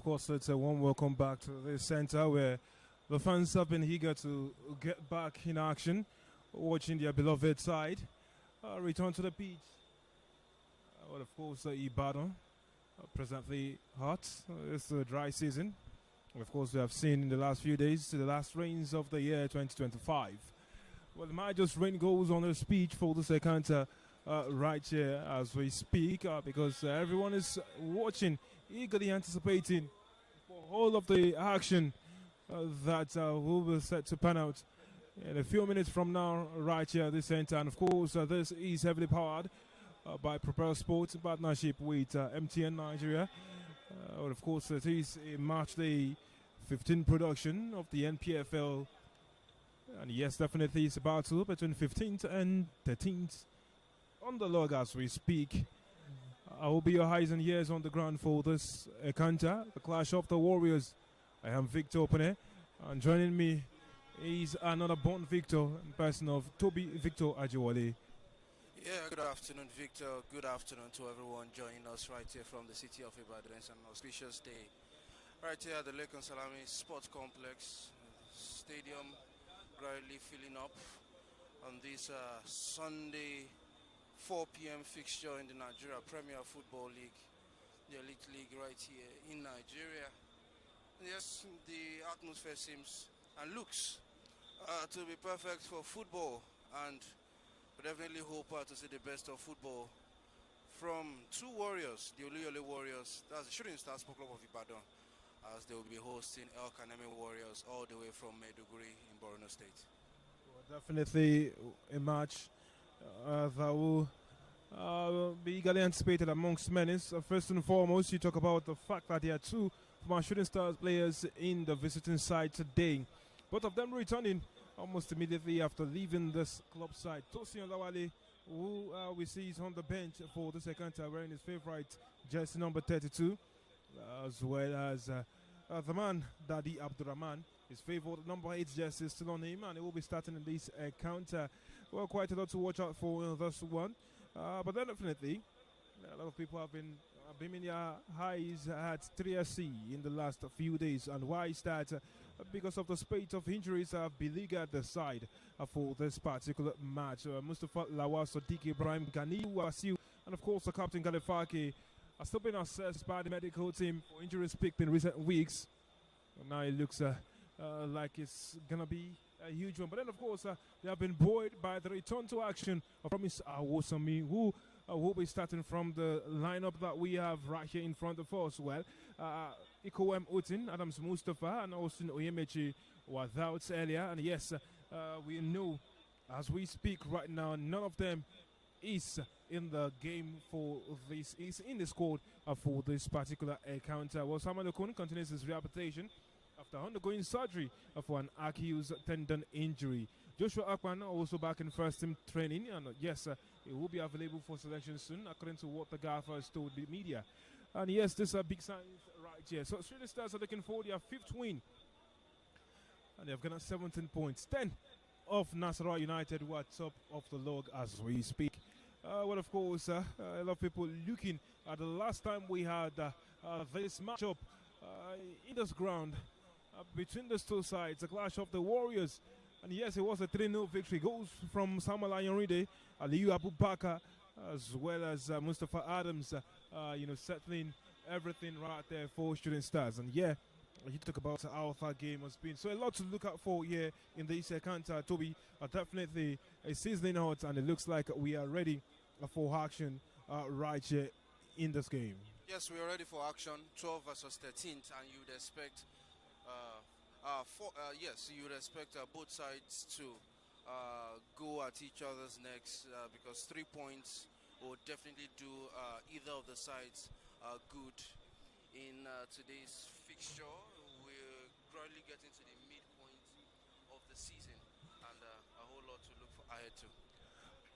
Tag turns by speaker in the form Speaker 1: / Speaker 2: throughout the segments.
Speaker 1: Of course, it's a warm welcome back to this center where the fans have been eager to get back in action, watching their beloved side return to the pitch. Well, of course, Ibadan, presently hot. It's the dry season. Of course, we have seen in the last few days the last rains of the year 2025. Well, it might just rain goes on the speech for the second right here as we speak because everyone is watching, eagerly anticipating for all of the action that will be set to pan out in a few minutes from now right here at this center. And of course, this is heavily powered by Propel Sports in partnership with MTN Nigeria. And of course, it is a match day 15 production of the NPFL. And yes, definitely it's a battle between 15th and 13th on the log as we speak. I will be your eyes and ears on the ground for this encounter, the clash of the Warriors. I am Victor Opene, and joining me is another born Victor in person of Toby Victor Ajiwale.
Speaker 2: Yeah, good afternoon, Victor. Good afternoon to everyone joining us right here from the city of Ibadan. It's an auspicious day right here at the Lake Salami Sports Complex. Stadium gradually filling up on this Sunday 4 p.m. fixture in the Nigerian Premier Football League, the elite league right here in Nigeria. Yes, the atmosphere seems and looks to be perfect for football, and we definitely hope to see the best of football from two Warriors, the Oluyole Warriors, that's the Shooting Stars Sport Club of Ibadan, as they will be hosting EL-KANEMI Warriors all the way from Maiduguri in Borno State.
Speaker 1: Well, definitely a match that will be eagerly anticipated amongst many. First and foremost, you talk about the fact that there are two former Shooting Stars players in the visiting side today. Both of them returning almost immediately after leaving this club side. Tosin Olawale, who we see is on the bench for the second time, wearing his favorite jersey number 32, as well as the man, Dadi Abdurrahman. His favorite number 8 jersey is still on him, and he will be starting in this encounter. Well, quite a lot to watch out for in this one. But then definitely, a lot of people have been beaming their highs at 3SC in the last few days. And why is that? Because of the spate of injuries have beleaguered the side for this particular match. Mustafa Lawal, Sadiq Ibrahim, Gani Wasiu, and of course the captain Galifaki are still being assessed by the medical team for injuries picked in recent weeks. And now it looks like it's going to be a huge one. But then, of course, they have been buoyed by the return to action of Promise Awosami, who will be starting from the lineup that we have right here in front of us. Well, Ikowem Utin, Adams Mustafa, and Austin Oyemechi were out earlier. And yes, we know as we speak right now, none of them is in the game for this, is in the squad for this particular encounter. Well, Samuel Okun continues his rehabilitation after undergoing surgery for an Achilles tendon injury. Joshua Akpan also back in first team training, and yes, he will be available for selection soon, according to what the Gaffer has told the media. And yes, this are big signs right here. So Shooting Stars are looking for their 5th win, and they've got 17 points, 10 of Nasarawa United, who are top of the log as we speak. Well, of course, a lot of people looking at the last time we had this matchup in this ground between these two sides, the clash of the Warriors. And yes, it was a 3-0 victory. Goals from Samuel Ayanride, Aliyu Abubakar, as well as Mustafa Adams, settling everything right there for Shooting Stars. And yeah, you talk about how that game has been. So a lot to look out for here in this encounter, Toby. Definitely a sizzling hot, and it looks like we are ready for action right here in this game.
Speaker 2: Yes, we are ready for action. 12 versus 13, and you would expect you would expect both sides to go at each other's necks because 3 points will definitely do either of the sides good. In today's fixture, we're gradually getting to the midpoint of the season, and a whole lot to look ahead to.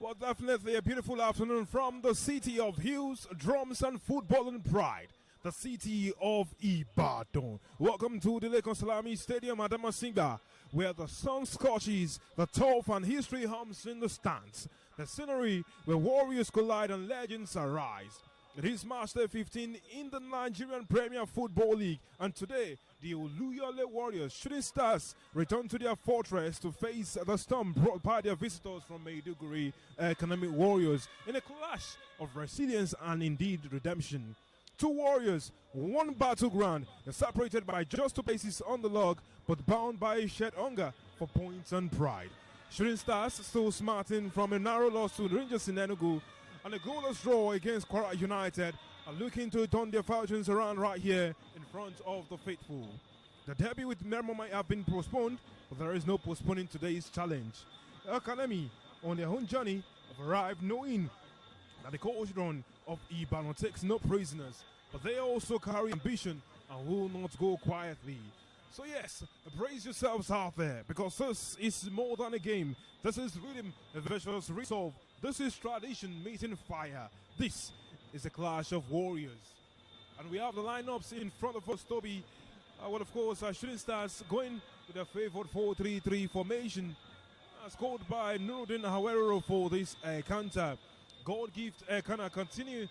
Speaker 1: Well, definitely a beautiful afternoon from the city of Hills, Drums and Football and Pride, the city of Ibadan. Welcome to the Lake Salami Stadium at Amasinga, where the sun scorches, the turf and history hums in the stands. The scenery where warriors collide and legends arise. It is match day 15 in the Nigerian Premier Football League, and today the Oluyole Warriors Shooting Stars return to their fortress to face the storm brought by their visitors from Maiduguri EL-KANEMI Warriors in a clash of resilience and indeed redemption. Two warriors, one battleground, separated by just 2 places on the log, but bound by a shared hunger for points and pride. Shooting Stars still smarting from a narrow loss to Rangers in Enugu and a goalless draw against Kwara United are looking to turn their fortunes around right here in front of the faithful. The derby with Nermo might have been postponed, but there is no postponing today's challenge. EL-KANEMI, on their own journey, have arrived knowing that the coach run of Ibadan takes no prisoners, but they also carry ambition and will not go quietly. So yes, brace yourselves out there, because this is more than a game. This is rhythm versus resolve. This is tradition meeting fire. This is a clash of warriors. And we have the lineups in front of us, Toby. Well, of course, Shooting Stars going with a favored 4-3-3 formation. Scored by Nuruddin Hawero for this counter. God gift can continue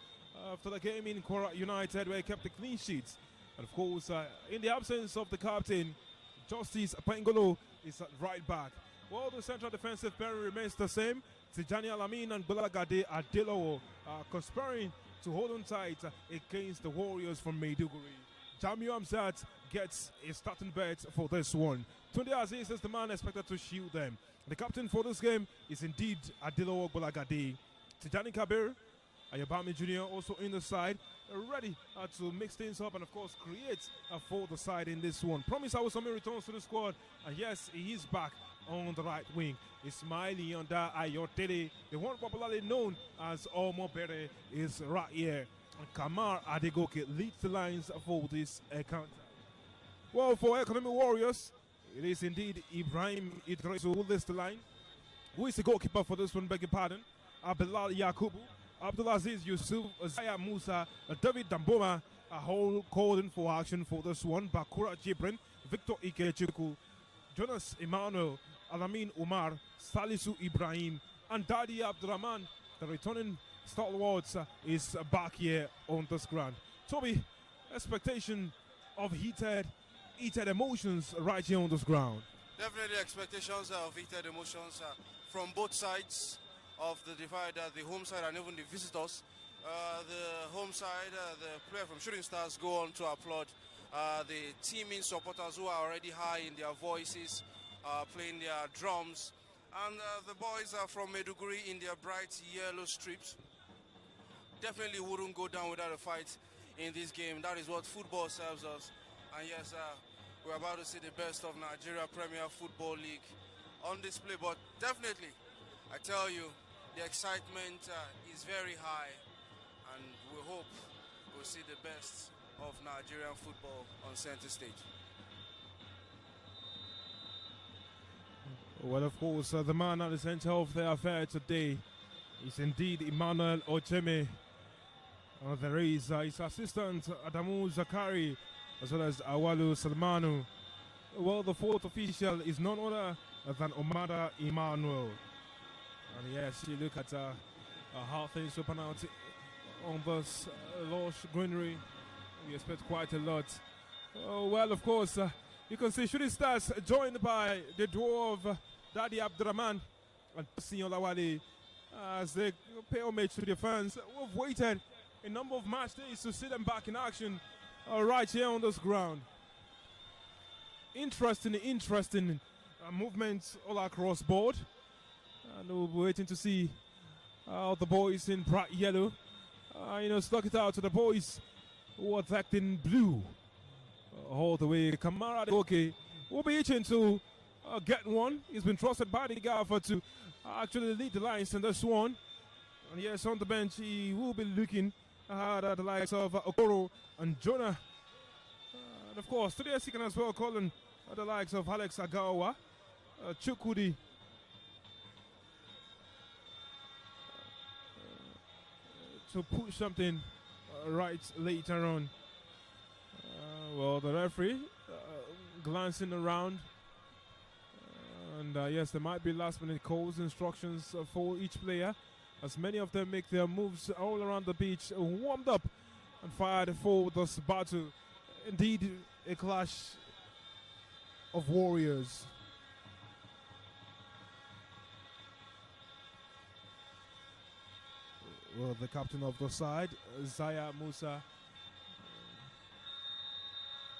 Speaker 1: after the game in Kwara United, where he kept the clean sheets. And of course, in the absence of the captain, Justice Pengolo is at right back. Well, the central defensive pair remains the same. Tijani Alamin and Bulagade Adelowo are conspiring to hold on tight against the Warriors from Maiduguri. Jamiu Amzat gets a starting bet for this one. Tunde Aziz is the man expected to shield them. The captain for this game is indeed Adelowo Bulagade. Tijani Kabir, Ayobami Jr. also in the side, ready to mix things up and of course create for the side in this one. Promise Awosami returns to the squad, and yes, he is back on the right wing. Ismaili Yonda Ayotele, the one popularly known as Omo Bere, is right here. And Kamar Adegoke leads the lines for this encounter. Well, for EL-KANEMI Warriors, it is indeed Ibrahim Idris who leads the line. Who is the goalkeeper for this one, beg your pardon? Abdullah Yakubu, Abdulaziz Yusuf, Zaya Musa, David Damboma are all called in for action for this one. Bakura Jibrin, Victor Ikechuku, Jonas Emmanuel, Alamin Umar, Salisu Ibrahim, and Dadi Abdurrahman, the returning stalwarts, is back here on this ground. Toby, expectation of heated emotions right here on this ground.
Speaker 2: Definitely expectations of heated emotions from both sides of the divide, the home side and even the visitors. The home side, the player from Shooting Stars go on to applaud the teaming supporters who are already high in their voices, playing their drums. And the boys are from Maiduguri in their bright yellow strips. Definitely wouldn't go down without a fight in this game. That is what football serves us. And yes, we're about to see the best of Nigeria Premier Football League on display. But definitely, I tell you, the excitement is very high. And we hope we'll see the best of Nigerian football on center stage.
Speaker 1: Well, of course, the man at the center of the affair today is indeed Emmanuel Ocheme. There is his assistant Adamu Zakari, as well as Awalu Salmanu. Well, the fourth official is none other than Omada Emmanuel. And yes, you look at how things will pan out on this lush greenery. We expect quite a lot. Well, of course, you can see Shooting Stars joined by the duo of Dadi Abdurrahman and Senior Lawali as they pay homage to their fans. We've waited a number of match days to see them back in action right here on this ground. Interesting movements all across board. And we'll be waiting to see how the boys in bright yellow, stuck it out to the boys who are attacked in blue. All the way, Kamara Adegoke will be itching to get one. He's been trusted by the gaffer to actually lead the lines in this one. And yes, on the bench, he will be looking at the likes of Okoro and Jonah. And of course, today he can as well calling the likes of Alex Agawa, Chukudi, to push something right later on. Well, the referee glancing around, and yes, there might be last-minute calls, instructions for each player as many of them make their moves all around the pitch, warmed up and fired for this battle. Indeed, a clash of warriors. Well, the captain of the side, Zaya Musa.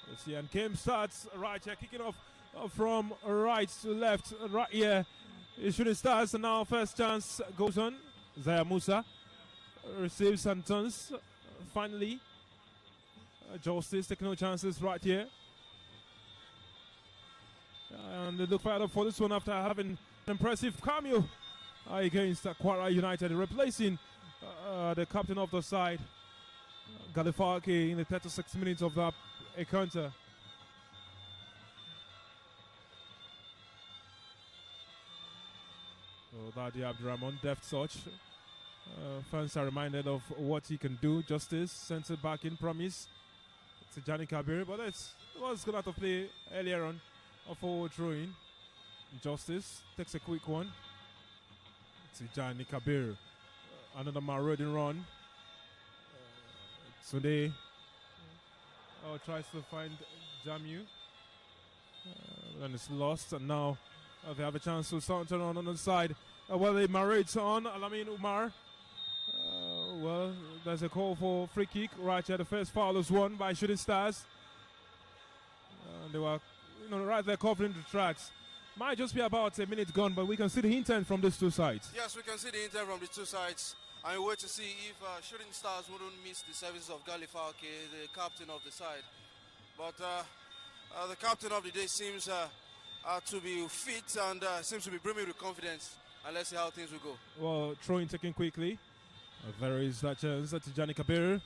Speaker 1: Let's see, and game starts right here, kicking off from right to left. Right here, Shooting Stars, and now first chance goes on. Zaya Musa receives and turns. Finally, Justice taking no chances right here. And they look fired up for this one after having an impressive cameo against Kwara United, replacing the captain of the side, Galifaki, in the 36 minutes of that encounter. Dadi Abdurrahman, deft touch. Fans are reminded of what he can do. Justice sends it back in, promise to Gianni Kabir, but it was going to have to play earlier on. A forward throw in. Justice takes a quick one to Gianni Kabir. Another marauding run. Today tries to find Jamu, and it's lost. And now they have a chance to turn on the side. Well, they married on Alamin Umar. Well, there's a call for free kick right here. The first foul was won by Shooting Stars. They were, right there covering the tracks. Might just be about a minute gone, but we can see the intent from these two sides.
Speaker 2: Yes, we can see the intent from the two sides. And we wait to see if Shooting Stars wouldn't miss the services of Galifaki, the captain of the side. But the captain of the day seems to be fit and seems to be brimming with confidence. And let's see how things will go.
Speaker 1: Well, throwing taken quickly. There is that chance to Gianni Kabir.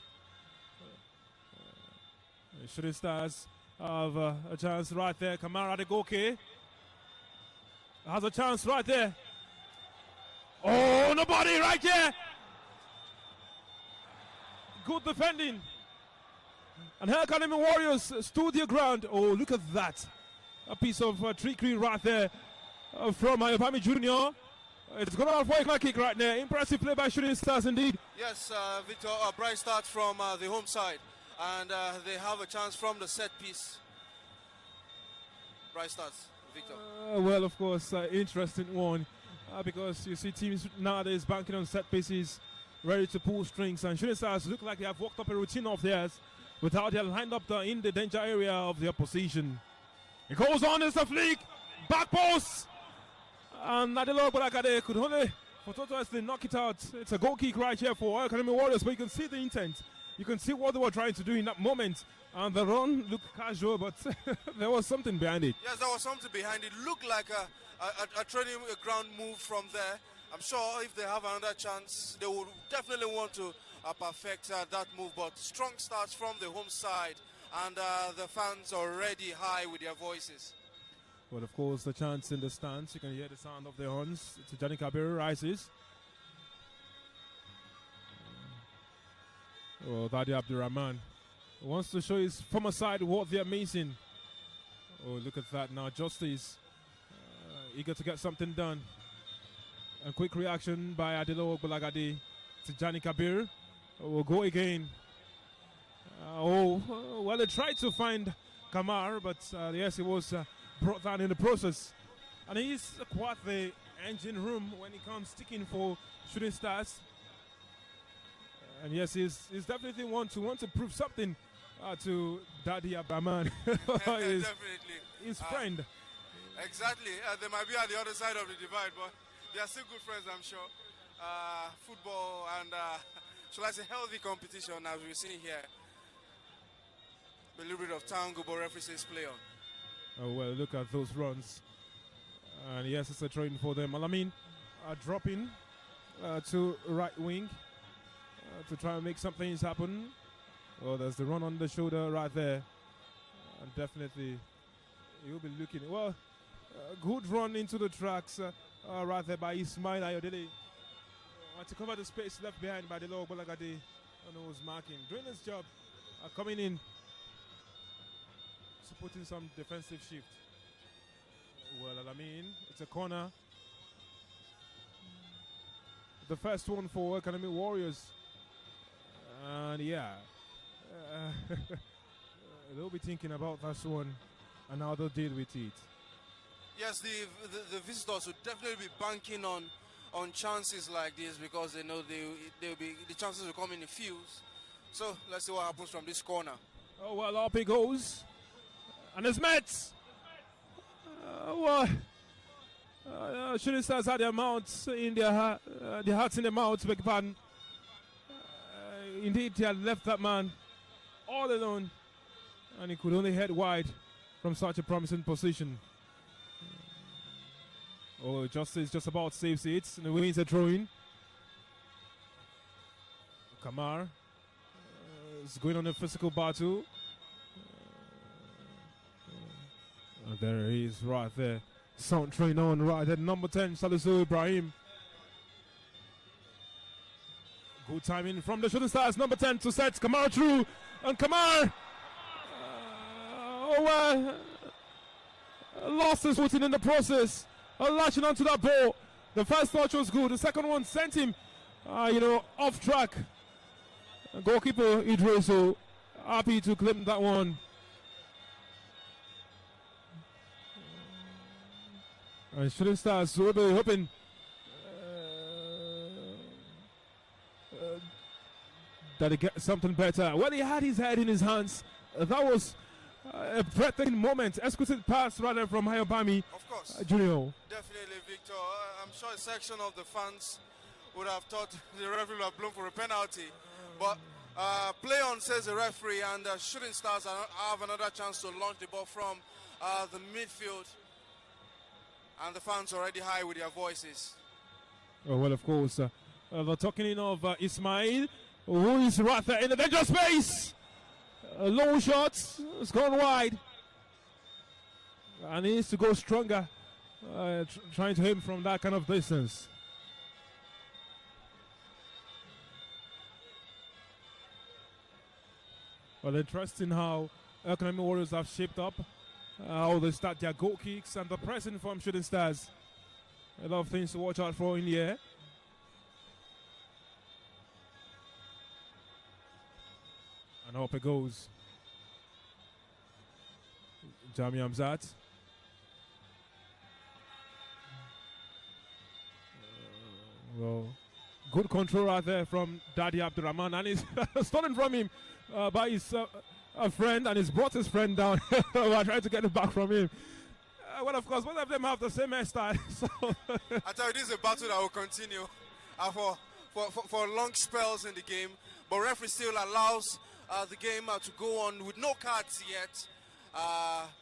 Speaker 1: Shooting Stars have a chance right there. Kamara de Goke has a chance right there. Oh, nobody right there. Good defending. And EL-KANEMI Warriors stood their ground. Oh, look at that. A piece of trickery right there from Ayobami Jr. It's going out for a clear kick right there. Impressive play by Shooting Stars indeed.
Speaker 2: Yes, Victor, a bright start from the home side. And they have a chance from the set piece. Bright starts, Victor.
Speaker 1: Well, of course, interesting one. Because you see teams nowadays banking on set pieces, ready to pull strings. And Shooting Stars look like they have worked up a routine of theirs without they lined up in the danger area of the opposition. It goes on, it's a flick. Back post. And Nadelo Bolagade could only, for Toto, knock it out. It's a goal kick right here for EL-KANEMI Warriors, but you can see the intent. You can see what they were trying to do in that moment. And the run looked casual, but there was something behind it.
Speaker 2: Yes, there was something behind it. Looked like a training ground move from there. I'm sure if they have another chance, they will definitely want to perfect that move. But strong starts from the home side, and the fans are already high with their voices.
Speaker 1: Well, of course, the chance in the stands. You can hear the sound of the horns. It's Gianni Kabir rises. Oh, Dadi Abdurrahman wants to show his former side what they're missing. Oh, look at that now. Justice eager to get something done. A quick reaction by Adilo Bolagadi to Gianni Kabir. Will go again. Well, they tried to find Kamar, but yes, he was brought down in the process. And he's quite the engine room when he comes sticking for Shooting Stars. And yes, he's definitely want to prove something to Dadi Abdurrahman,
Speaker 2: Definitely.
Speaker 1: his friend.
Speaker 2: Exactly. They might be at the other side of the divide, but they are still good friends, I'm sure. Football and, shall I say, healthy competition as we're seeing here. A little bit of tango, but referee says play on.
Speaker 1: Oh, well, look at those runs. And yes, it's a throw-in for them. Alamin dropping to right wing to try and make some things happen. Oh, there's the run on the shoulder right there. And definitely, he'll be looking. Well, good run into the tracks right there by Ismail Ayodele. To cover the space left behind by the Lord Bolagade, who was marking. Doing his job, coming in. Putting some defensive shift. Well, I mean, it's a corner. the first one for Academy Warriors. And yeah, they'll be thinking about that one and how they'll deal with it.
Speaker 2: Yes, the visitors would definitely be banking on chances like this because they know the chances will come in fews. So let's see what happens from this corner.
Speaker 1: Oh well, up he goes, and it's met. Shooting Stars had their mouths in their hearts in their mouths, beg pardon. Indeed, he had left that man all alone, and he could only head wide from such a promising position. Oh, Justice just about saves it, and the wins a throw-in. Kamar is going on a physical battle. There he is right there. Sound train on right there. Number 10, Salisu Ibrahim. Good timing from the Shooting Stars. Number 10 to set Kamar through. And Kamar lost his footing in the process. Latching onto that ball. The first touch was good. The second one sent him, off track. Goalkeeper Idriso happy to claim that one. And Shooting Stars will be hoping that he gets something better. Well, he had his head in his hands. That was a breathtaking moment. Exquisite pass rather from Hayobami.
Speaker 2: Of course.
Speaker 1: Junior.
Speaker 2: Definitely, Victor. I'm sure a section of the fans would have thought the referee would have blown for a penalty. But play on, says the referee, and Shooting Stars have another chance to launch the ball from the midfield. And the fans already high with their voices.
Speaker 1: Oh, well, of course. The talking of Ismail, who is right there in the danger space. Low shots. It's gone wide. And he needs to go stronger. Trying to aim from that kind of distance. Well, interesting how EL-KANEMI Warriors have shaped up. How they start their goal kicks and the pressing from Shooting Stars. A lot of things to watch out for in the air. And up it goes. Jami Hamzat. Well, good control right there from Daddy Abdurrahman, and he's stolen from him by his a friend, and he's brought his friend down. We're trying to get it back from him. Well, of course, both of them have the same hairstyle. So
Speaker 2: I tell you, this is a battle that will continue for long spells in the game. But referee still allows the game to go on with no cards yet,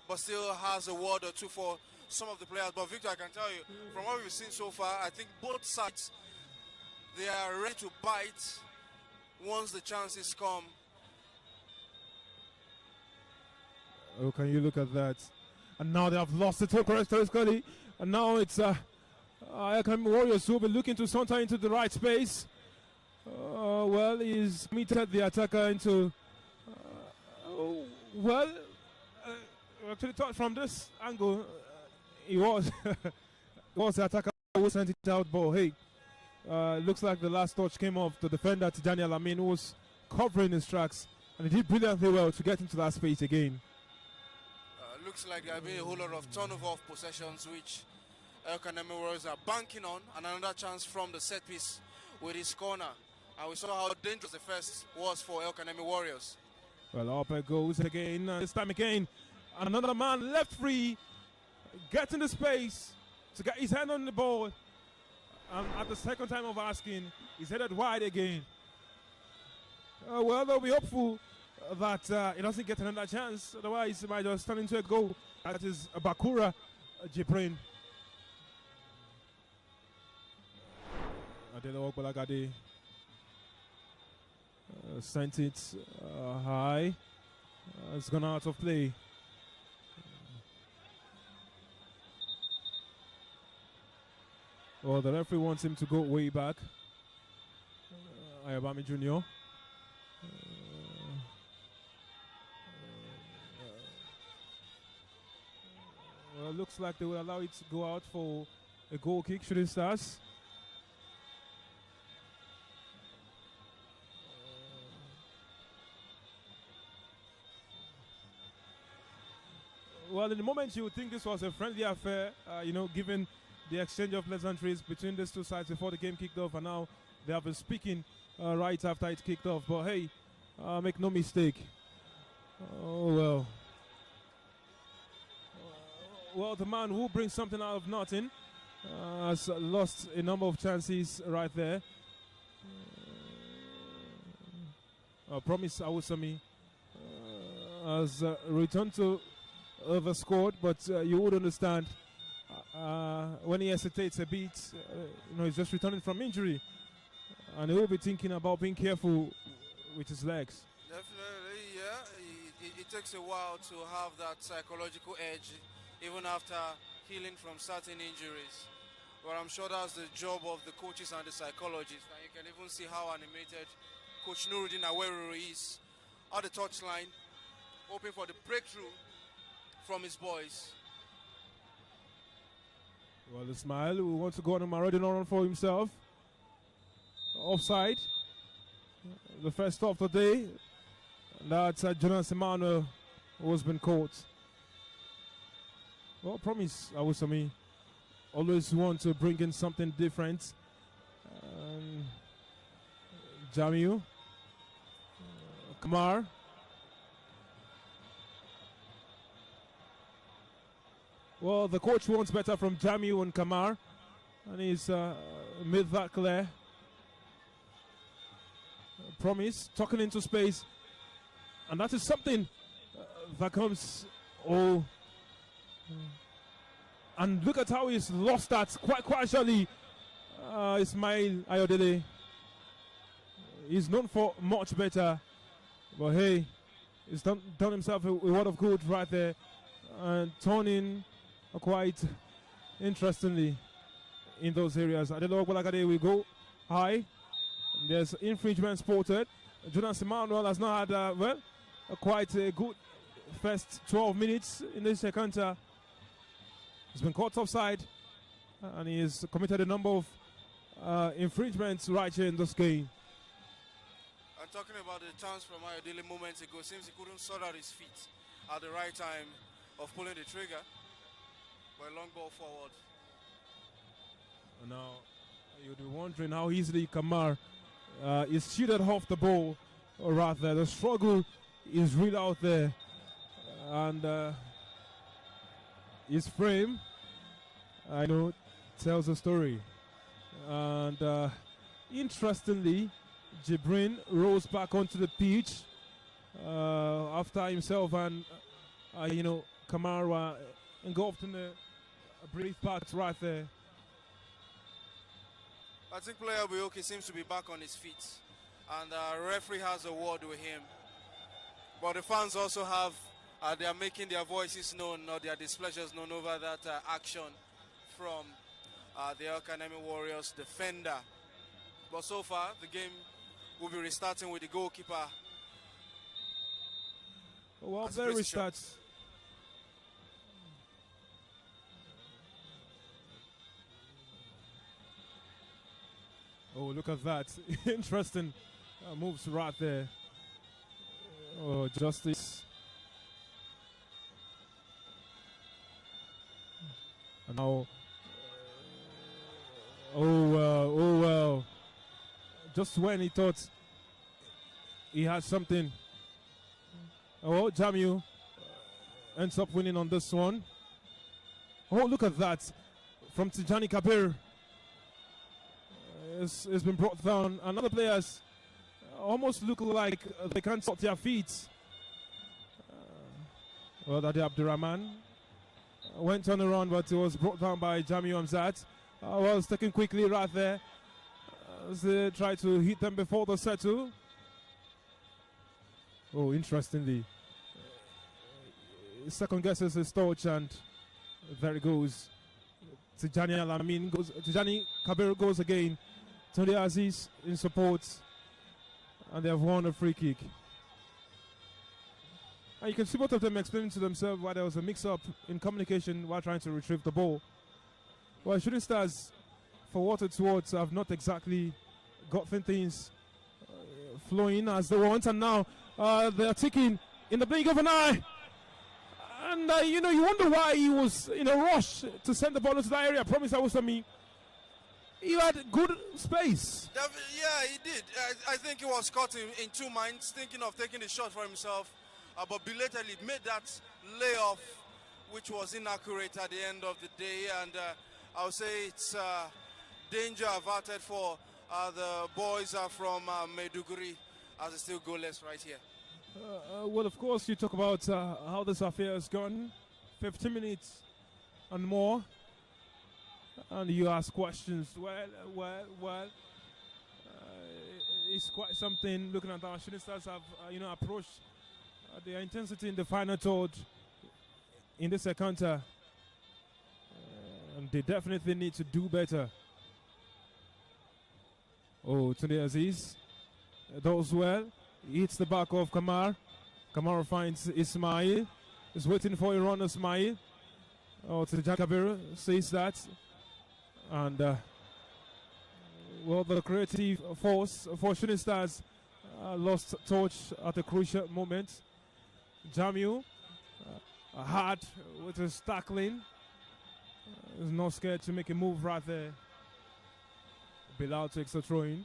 Speaker 2: but still has a word or two for some of the players. But Victor, I can tell you, from what we've seen so far, I think both sides, they are ready to bite once the chances come.
Speaker 1: Oh, can you look at that? And now they have lost it correctly. And now it's EL-KANEMI Warriors who will be looking to saunter into the right space. Well, he's meted the attacker into. Actually, thought from this angle, he was the attacker who sent it out. But hey, looks like the last touch came off the defender to Daniel Amin, who was covering his tracks, and he did brilliantly well to get into that space again.
Speaker 2: Looks like there have been a whole lot of turnover of possessions, which EL-KANEMI Warriors are banking on, and another chance from the set piece with his corner. And we saw how dangerous the first was for EL-KANEMI Warriors.
Speaker 1: Well, up it goes again. This time again, another man left free, getting the space to get his hand on the ball. And at the second time of asking, he's headed wide again. Well, they'll be hopeful that he doesn't get another chance. Otherwise, he might just turn into a goal. That is Bakura Jibrin. Adelo Okbalagade sent it high. It's gone out of play. Well, the referee wants him to go way back. Ayabami Jr. Well, it looks like they will allow it to go out for a goal kick. Shooting Stars. Well, in the moment you would think this was a friendly affair, given the exchange of pleasantries between these two sides before the game kicked off, and now they have been speaking right after it kicked off. But hey, make no mistake. Oh, well. Well, the man who brings something out of nothing has lost a number of chances right there. Promise Awusami has returned to the squad, but you would understand when he hesitates a bit, he's just returning from injury, and he will be thinking about being careful with his legs.
Speaker 2: Definitely, yeah. It takes a while to have that psychological edge, even after healing from certain injuries. But I'm sure that's the job of the coaches and the psychologists, and you can even see how animated Coach Nuruddin Aweru is at the touchline, hoping for the breakthrough from his boys.
Speaker 1: Well, the smile, who wants to go on a marathon for himself. Offside. The first stop of the day. That's Jonas Emmanuel, who has been caught. Well, promise, Awusami. Always want to bring in something different. Jamiu. Kamar. Well, the coach wants better from Jamiu and Kamar, and he's made that clear. Promise, tucking into space, and that is something that comes. Oh, and look at how he's lost that quite casually. Ismail Ayodele. He's known for much better, but hey, he's done himself a lot of good right there, and turning quite interestingly in those areas. Adelo Bolagade will go high. There's infringement spotted. Jonas Emmanuel has not had quite a good first 12 minutes in this encounter. He's been caught offside, and he has committed a number of infringements right here in this game.
Speaker 2: And talking about the chance from Ayodele moments ago, seems he couldn't sort out his feet at the right time of pulling the trigger. But a long ball forward.
Speaker 1: Now, you'll be wondering how easily Kamar is shielded off the ball. Or rather, the struggle is real out there. And his frame, tells a story. And interestingly, Jibrin rose back onto the pitch after himself and, Kamar were engulfed in a brief patch right there.
Speaker 2: I think player Buyoki seems to be back on his feet, and referee has a word with him. But the fans also have, they are making their voices known or their displeasures known over that action from the EL-KANEMI Warriors defender. But so far, the game will be restarting with the goalkeeper.
Speaker 1: Well, there restarts. Oh, look at that. Interesting moves right there. Oh, justice. And now. Oh, well. Just when he thought he had something. Oh, Jamiu ends up winning on this one. Oh, look at that. From Tijani Kabir. It's been brought down. And other players almost look like they can't stop their feet. Well, Dade Abdurrahman went on the run, but it was brought down by Jamiu Amzat. Well, it's taken quickly right there as they try to hit them before the settle. Oh, interestingly, second guesses his touch, and there it goes. Tijani Kabir goes again. Tony Aziz in support, and they have won a free kick. And you can see both of them explaining to themselves why there was a mix-up in communication while trying to retrieve the ball. Well, Shooting Stars, for what it's worth, have not exactly got things flowing as they want, and now they are ticking in the blink of an eye. And, you wonder why he was in a rush to send the ball into that area. I promise I was to me. He had good space.
Speaker 2: Yeah, he did. I think he was caught in two minds, thinking of taking the shot for himself, but belatedly made that layoff, which was inaccurate at the end of the day. And I would say it's danger averted for the boys from Maiduguri, as it's still goalless right here.
Speaker 1: Well, of course, you talk about how this affair has gone. 15 minutes and more. And you ask questions. Well. It's quite something looking at our shooting stars have, approached their intensity in the final third in this encounter. And they definitely need to do better. Oh, Tunde Aziz does well. He hits the back of Kamar. Kamar finds Ismail. Is waiting for a run, Ismail. Oh, to Jakabir says that. And, the creative force for Shooting Stars lost touch at a crucial moment. Jamiu, hard with his tackling. Is not scared to make a move right there. Bilal takes a throw in.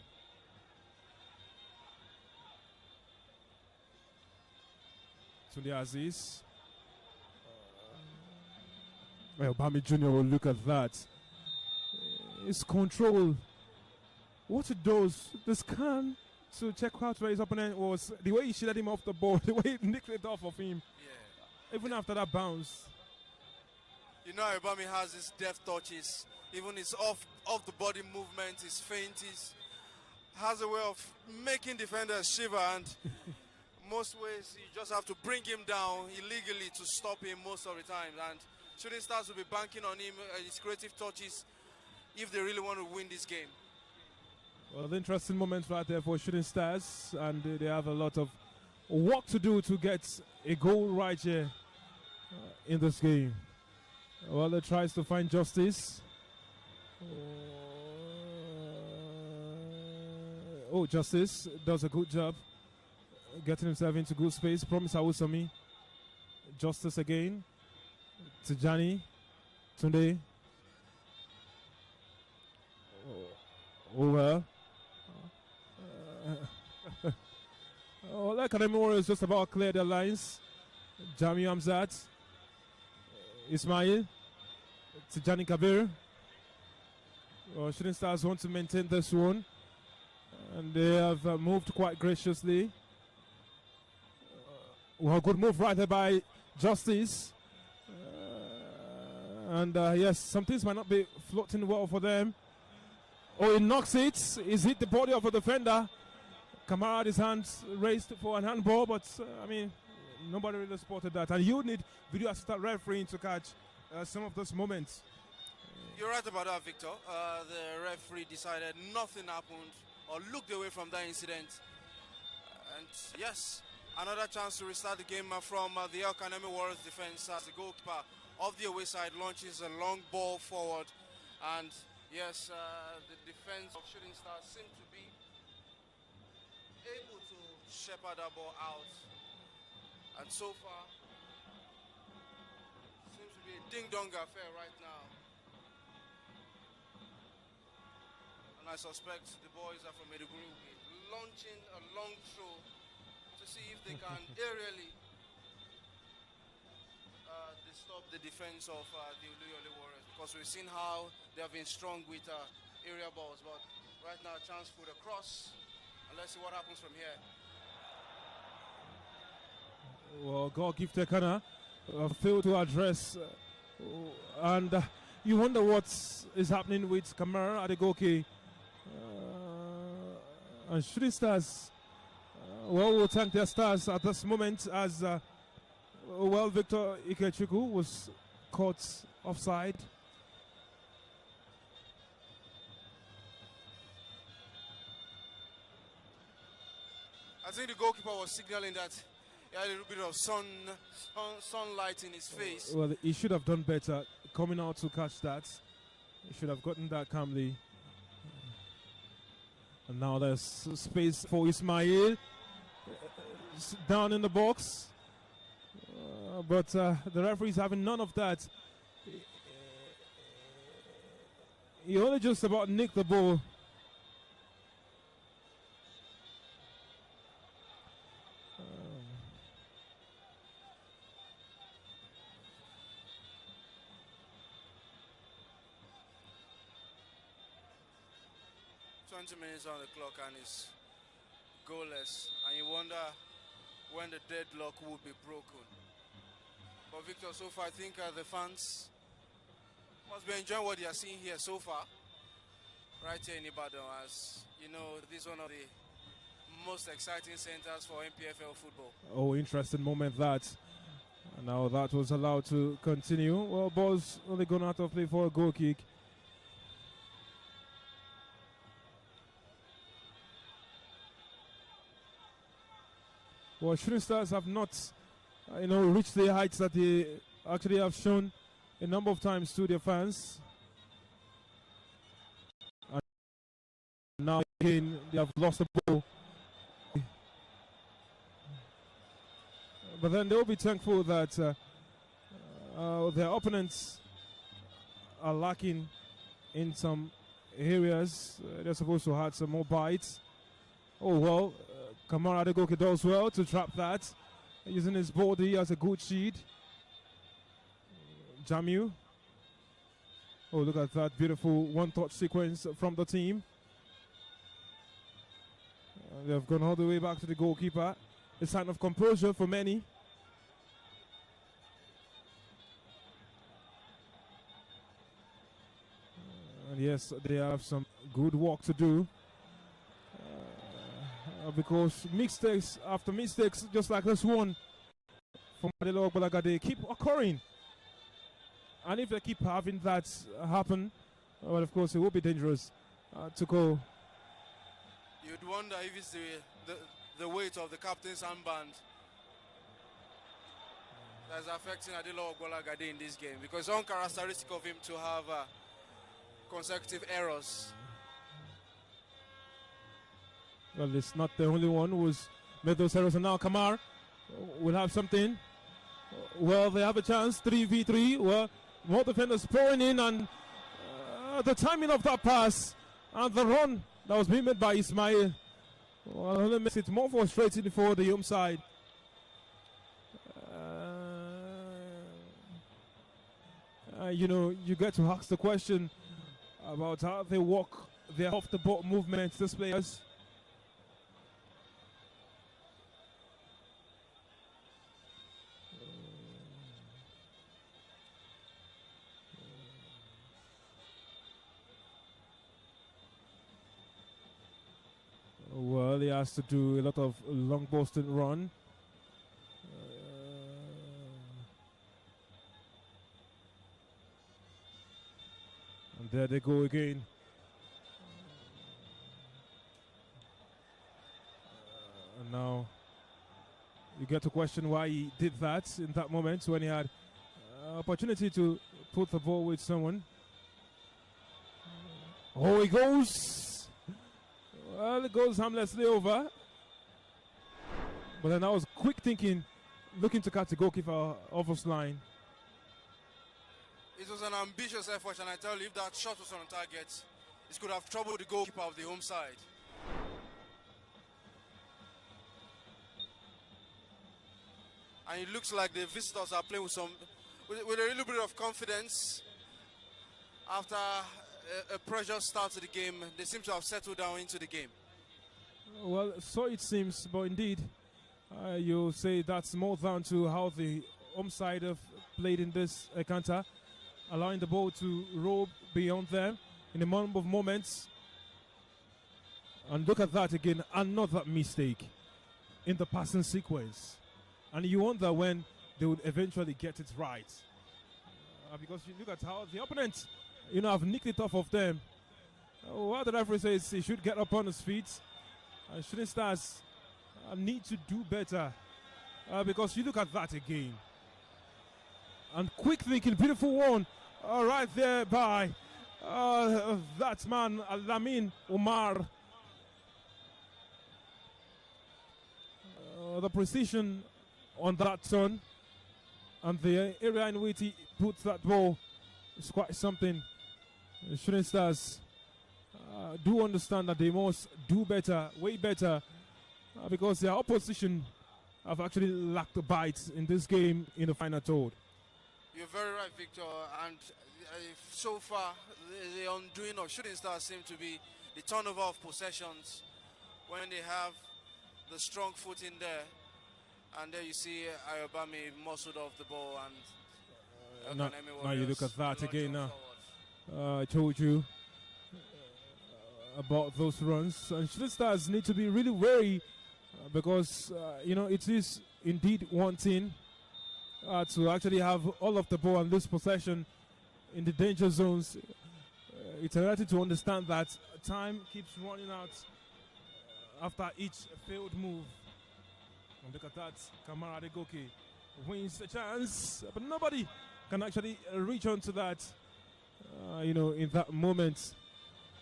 Speaker 1: Tunde Aziz. Well, Bami Jr. will look at that. His control. What it does, the scan to check out where his opponent was, the way he shielded him off the ball, the way he nicked it off of him. Yeah. Even after that bounce.
Speaker 2: Ibami has his deft touches, even his off the body movement, his feint, has a way of making defenders shiver, and most ways you just have to bring him down illegally to stop him most of the time. And Shooting Stars will be banking on him, his creative touches, if they really want to win this game.
Speaker 1: Well, the interesting moments right there for Shooting Stars, and they have a lot of work to do to get a goal right here in this game. Well, it tries to find justice. Justice does a good job getting himself into good space. Promise Awusami. Justice again. Tijani. Tunde. Well. EL-KANEMI Warriors just about clear their lines. Jami Hamzat. Ismail. Tijani Kabir. Shooting Stars want to maintain this one. And they have moved quite graciously. Good move right there by Justice. Yes, some things might not be floating well for them. He knocks it. He's hit the body of a defender. Kamara had his hands raised for an handball, but nobody really spotted that. And you need video assistant refereeing to catch some of those moments.
Speaker 2: You're right about that, Victor. The referee decided nothing happened or looked away from that incident. And yes, another chance to restart the game from the EL-KANEMI Warriors defense as the goalkeeper of the away side launches a long ball forward. And yes, the defense of Shooting Stars seem to be able to shepherd that ball out. And so far, seems to be a ding-dong affair right now. And I suspect the boys are from Maiduguri will be launching a long throw to see if they can aerially disturb the defense of the Oluyole Warriors, because we've seen how they have been strong with area balls. But right now, a chance for the cross, and let's see what happens from here.
Speaker 1: Well, goalkeeper Kana failed to address, and you wonder what is happening with Kamara Adegoke. And Shooting Stars, we'll thank their stars at this moment as Victor Ikechukwu was caught offside.
Speaker 2: I think the goalkeeper was signaling that he had a little bit of sunlight in his face.
Speaker 1: Well, he should have done better coming out to catch that. He should have gotten that calmly. And now there's space for Ismail down in the box. But the referee's having none of that. He only just about nicked the ball.
Speaker 2: Minutes on the clock and it's goalless, and you wonder when the deadlock will be broken. But Victor, so far I think the fans must be enjoying what they are seeing here so far, right here in Ibadan. As you know, this is one of the most exciting centers for NPFL football.
Speaker 1: Oh, interesting moment that. Now that was allowed to continue. Well, ball's only gone out of play for a goal kick. Well, Shooting Stars have not, reached the heights that they actually have shown a number of times to their fans. And now again, they have lost the ball. But then they'll be thankful that their opponents are lacking in some areas. They're supposed to have some more bites. Oh, well. Kamara Adegoke does well to trap that, using his body as a good sheet. Jamu. Oh, look at that beautiful one-touch sequence from the team. They've gone all the way back to the goalkeeper. A sign of composure for many. And yes, they have some good work to do. Because mistakes after mistakes, just like this one from Adelo Balaga, they keep occurring. And if they keep having that happen, well, of course, it will be dangerous to go.
Speaker 2: You'd wonder if it's the weight of the captain's armband that's affecting Adelo Balaga in this game, because it's uncharacteristic of him to have consecutive errors.
Speaker 1: Well, it's not the only one who's made those errors, and now Kamar will have something. Well, they have a chance, 3v3. Well, more defenders pouring in, and the timing of that pass and the run that was being made by Ismail, well, only makes it more frustrating for the home side. You get to ask the question about how they walk their off-the-ball movements, these players. Well, he has to do a lot of long Boston run. And there they go again. And now you get to question why he did that in that moment when he had opportunity to put the ball with someone. Oh, he goes. Well, it goes harmlessly over. But then that was quick thinking, looking to catch the goalkeeper off his line.
Speaker 2: It was an ambitious effort, and I tell you, if that shot was on target, it could have troubled the goalkeeper of the home side. And it looks like the visitors are playing with a little bit of confidence. After a pressure start to the game, they seem to have settled down into the game.
Speaker 1: Well, so it seems, but indeed, you'll say that's more down to how the home side have played in this encounter, allowing the ball to roll beyond them in a number of moments. And look at that again, another mistake in the passing sequence. And you wonder when they would eventually get it right. Because you look at how the opponent, have nicked it off of them. What the referee says, he should get up on his feet. Shooting Stars need to do better. Because you look at that again. And quick thinking, beautiful one. Right there by that man, Lamin Omar. The precision on that turn. And the area in which he puts that ball is quite something. Shooting Stars do understand that they must do better, way better, because their opposition have actually lacked a bite in this game in the final third.
Speaker 2: You're very right, Victor. And so far, the undoing of Shooting Stars seem to be the turnover of possessions when they have the strong foot in there. And there you see Ayobami muscled off the ball, and
Speaker 1: now you look at that again now. I told you about those runs. And Shooting Stars need to be really wary because, it is indeed one team to actually have all of the ball and lose possession in the danger zones. It's important to understand that time keeps running out after each failed move. And look at that, Kamara Adegoke wins the chance, but nobody can actually reach onto that, in that moment.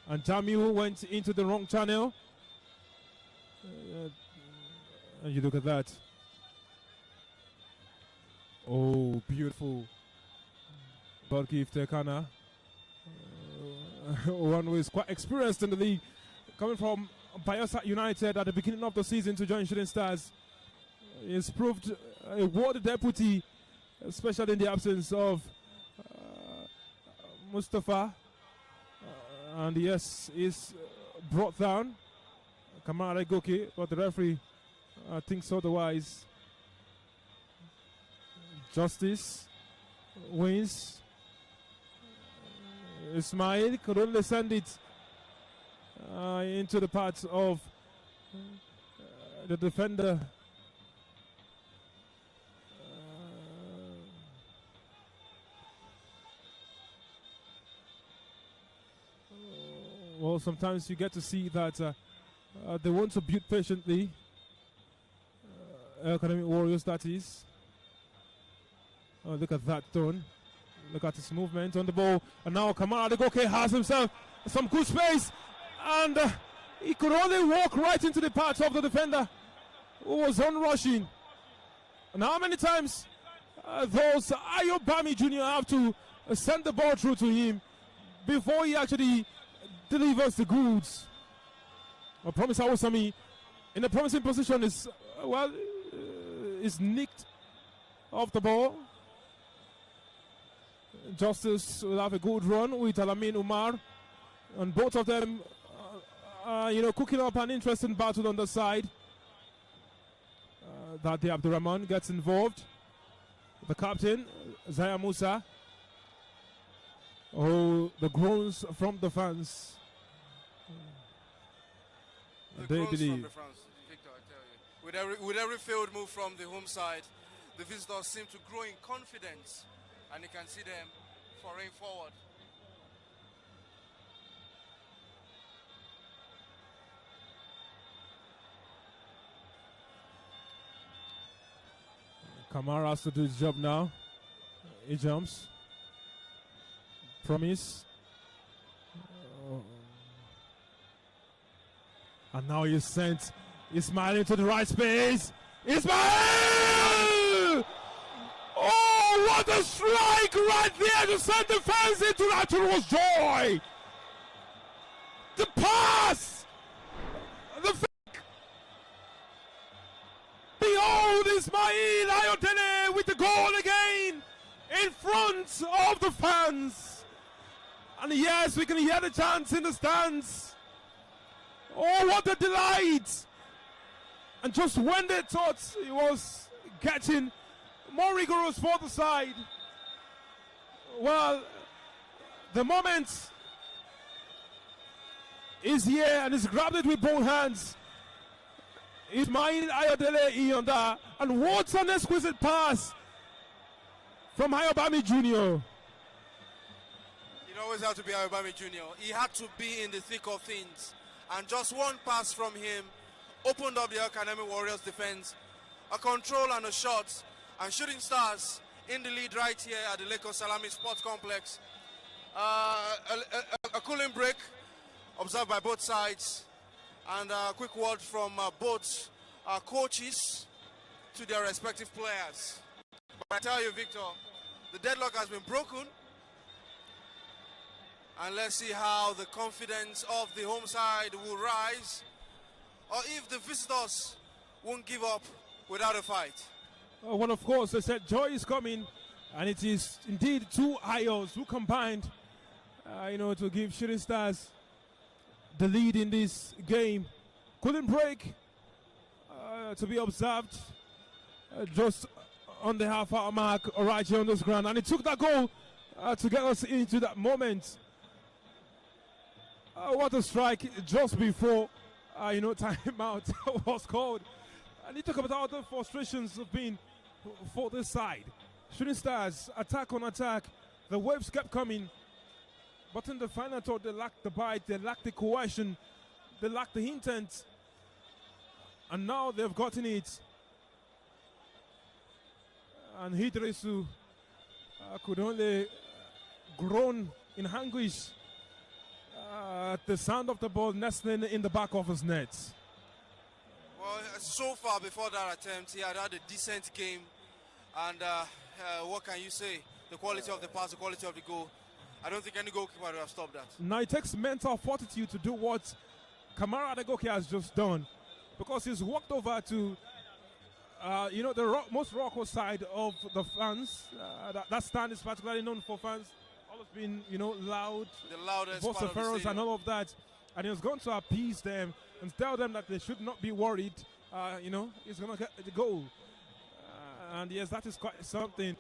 Speaker 1: And Jamiu went into the wrong channel. And you look at that. Oh, beautiful. Borki Tekana. One who is quite experienced in the league, coming from Bayelsa United at the beginning of the season to join Shooting Stars. He's proved a world deputy, especially in the absence of Mustafa. And yes, is brought down Kamara Goki, but the referee thinks otherwise. Justice wins. Ismail could only send it into the path of the defender. Well, sometimes you get to see that they want to build patiently. EL-KANEMI Warriors, that is. Oh, look at that turn. Look at his movement on the ball. And now Kamara Adegoke has himself some good space. And he could only walk right into the path of the defender who was on-rushing. And how many times those Ayobami Jr. have to send the ball through to him before he actually delivers the goods. Promise Awosami in a promising position is nicked off the ball. Justice will have a good run with Alamin Umar, and both of them cooking up an interesting battle on the side. Dadi Abdurrahman gets involved. The captain, Zaya Musa. Oh, the groans from the fans. They believe.
Speaker 2: From the fans, Victor, I tell you. With every failed move from the home side, the visitors seem to grow in confidence, and you can see them foraying forward.
Speaker 1: Kamara has to do his job now. He jumps. Promise. And now he's sent Ismail into the right space. Ismail! Oh, what a strike right there to send the fans into Naturo's joy. The pass! The fake! Behold Ismail Ayodele with the goal again in front of the fans. And yes, we can hear the chants in the stands. Oh, what a delight! And just when they thought he was getting more rigorous for the side, well, the moment is here and he's grabbed it with both hands. Ismail Ayodele Iyonda, and what an exquisite pass from Ayobami Jr.
Speaker 2: It always had to be Ayobami Jr. He had to be in the thick of things. And just one pass from him opened up the EL-KANEMI Warriors defense. A control and a shot. And Shooting Stars in the lead right here at the Lagos Salami Sports Complex. A cooling break observed by both sides. And a quick word from both coaches to their respective players. But I tell you, Victor, the deadlock has been broken. And let's see how the confidence of the home side will rise, or if the visitors won't give up without a fight.
Speaker 1: Well, of course, they said joy is coming, and it is indeed two IOs who combined, to give Shooting Stars the lead in this game. Couldn't break, to be observed, just on the half-hour mark right here on this ground, and it took that goal to get us into that moment. What a strike just before, timeout was called. And you talk about all the frustrations of being for this side. Shooting Stars, attack on attack. The waves kept coming. But in the final third, they lacked the bite, they lacked the coercion, they lacked the intent. And now they've gotten it. And Hidrisu could only groan in anguish at the sound of the ball nestling in the back of his net.
Speaker 2: Well, so far before that attempt, he had a decent game. And what can you say? The quality of the pass, the quality of the goal. I don't think any goalkeeper would have stopped that.
Speaker 1: Now it takes mental fortitude to do what Kamara Adegoke has just done. Because he's walked over to, the most raucous side of the fans. That stand is particularly known for fans. Always been, loud,
Speaker 2: the loudest
Speaker 1: vociferous and all of that. And he was going to appease them and tell them that they should not be worried. He's going to get the goal. And yes, that is quite something.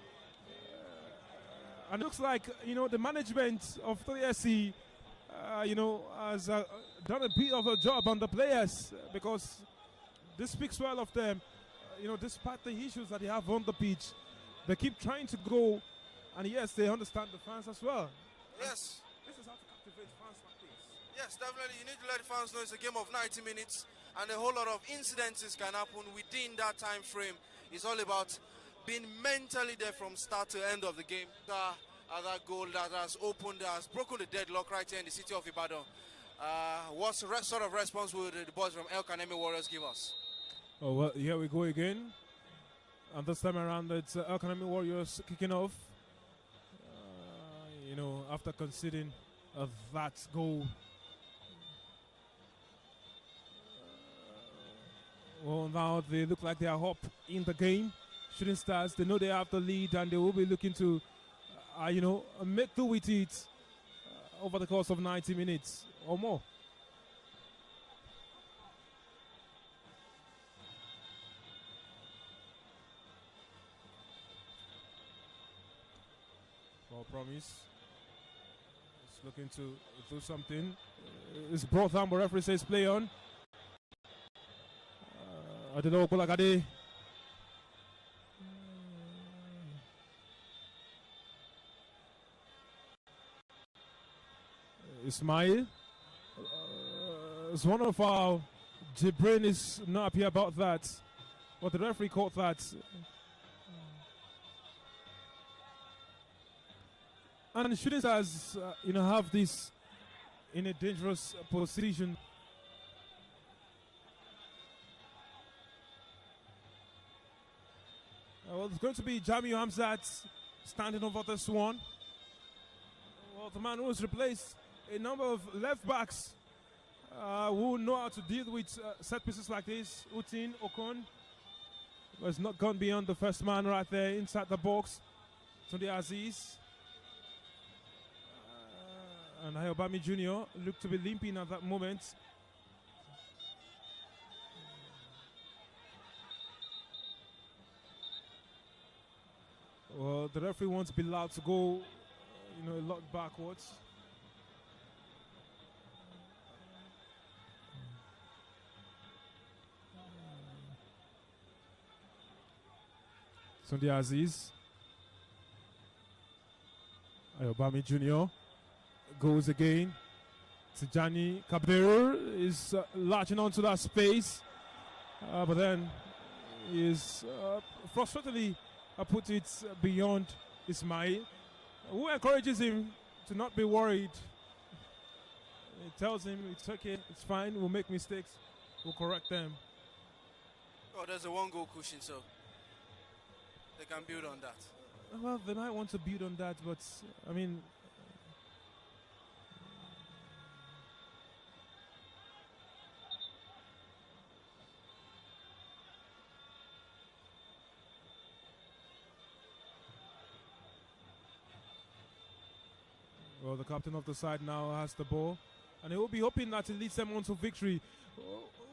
Speaker 1: And it looks like, the management of 3SC, has done a bit of a job on the players because this speaks well of them. Despite the issues that they have on the pitch, they keep trying to go. And yes, they understand the fans as well.
Speaker 2: Yes.
Speaker 1: This is how to captivate fans like this.
Speaker 2: Yes, definitely. You need to let fans know it's a game of 90 minutes and a whole lot of incidences can happen within that time frame. It's all about being mentally there from start to end of the game. That goal that has broken the deadlock right here in the city of Ibadan. What sort of response will the boys from EL-KANEMI Warriors give us?
Speaker 1: Oh, well, here we go again. And this time around, it's EL-KANEMI Warriors kicking off. After conceding that goal. Well, now they look like they are up in the game. Shooting Stars, they know they have the lead and they will be looking to, make do with it over the course of 90 minutes or more. Well, promise. It's looking to do something. It's brought down, but referee says play on. I don't know, Kolagade. Ismail. It's one of our Jibrin is not happy about that. But the referee caught that. And Shooting Stars, have this in a dangerous position. Well, it's going to be Jamiu Hamzat standing over this one. Well, the man who has replaced a number of left backs who know how to deal with set pieces like this. Utin Okon was not gone beyond the first man right there inside the box. Tunde Aziz. And Ayobami Jr. looked to be limping at that moment. Well, the referee wants Bilal to go, a lot backwards. Sunday Aziz. Ayobami Jr. goes again. Tijani Kabir is latching onto that space. But then is frustratedly put it beyond Ismail, who encourages him to not be worried. He tells him it's okay, it's fine, we'll make mistakes, we'll correct them.
Speaker 2: Oh, there's a one goal cushion, so. they can build on that.
Speaker 1: Well, they might want to build on that, but I mean, well, the captain of the side now has the ball, and he will be hoping that it leads them on to victory.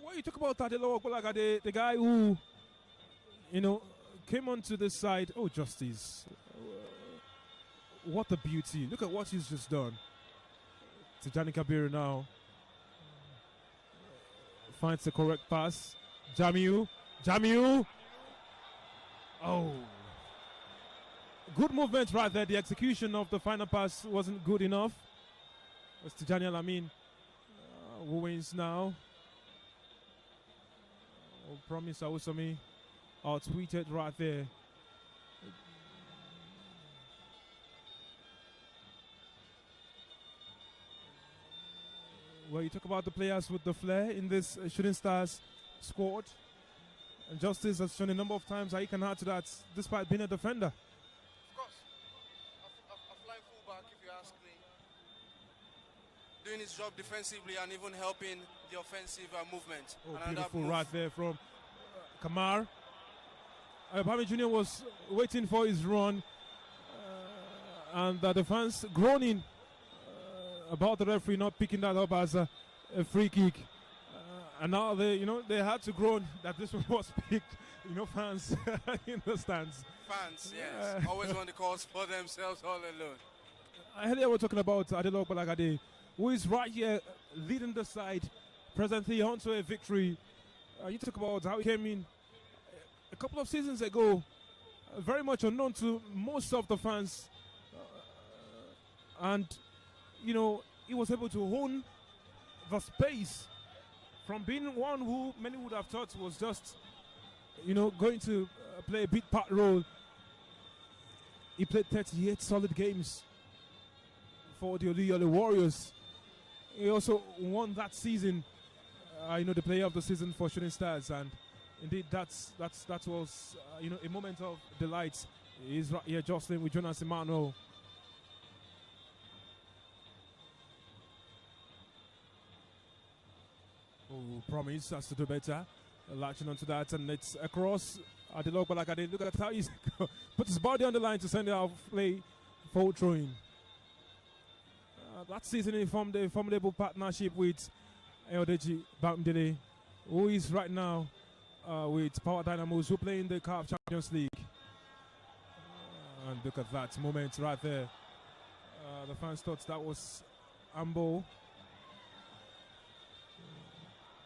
Speaker 1: What you talk about Tadelo Okolagade, the guy who, came onto this side. Oh, Justice. What a beauty. Look at what he's just done. Tijani Kabir now finds the correct pass. Jamiu. Oh. Good movement right there. The execution of the final pass wasn't good enough. It's Tijani Alamin who wins now. Oh, Promise Awusami tweeted right there. Well, you talk about the players with the flair in this Shooting Stars squad. And Justice has shown a number of times how he can add to that despite being a defender.
Speaker 2: Of course. A flying fullback, if you ask me. Doing his job defensively and even helping the offensive movement.
Speaker 1: Oh, beautiful right there from Kamar. Pami Jr. was waiting for his run. And the fans groaning about the referee not picking that up as a free kick. And now they had to groan that this one was picked. Fans in the stands.
Speaker 2: Fans, yes. Always want the calls for themselves all alone.
Speaker 1: Earlier we're talking about Adelo Balagade, who is right here leading the side, presently onto a victory. You talk about how he came in a couple of seasons ago, very much unknown to most of the fans. And he was able to own the space from being one who many would have thought was just, going to play a big part role. He played 38 solid games for the Oluyole Warriors. He also won that season, the player of the season for Shooting Stars, and indeed that was a moment of delight. He's right here jostling with Jonas Emmanuel. Oh, Promise has to do better. Latching onto that, and it's across Adelo Balagade. Look at how he's put his body on the line to send it out play for throwing. That season he formed a formidable partnership with Ayodeji Bamdele, who is right now with Power Dynamos, who play in the CAF Champions League. And look at that moment right there. The fans thought that was Ambo.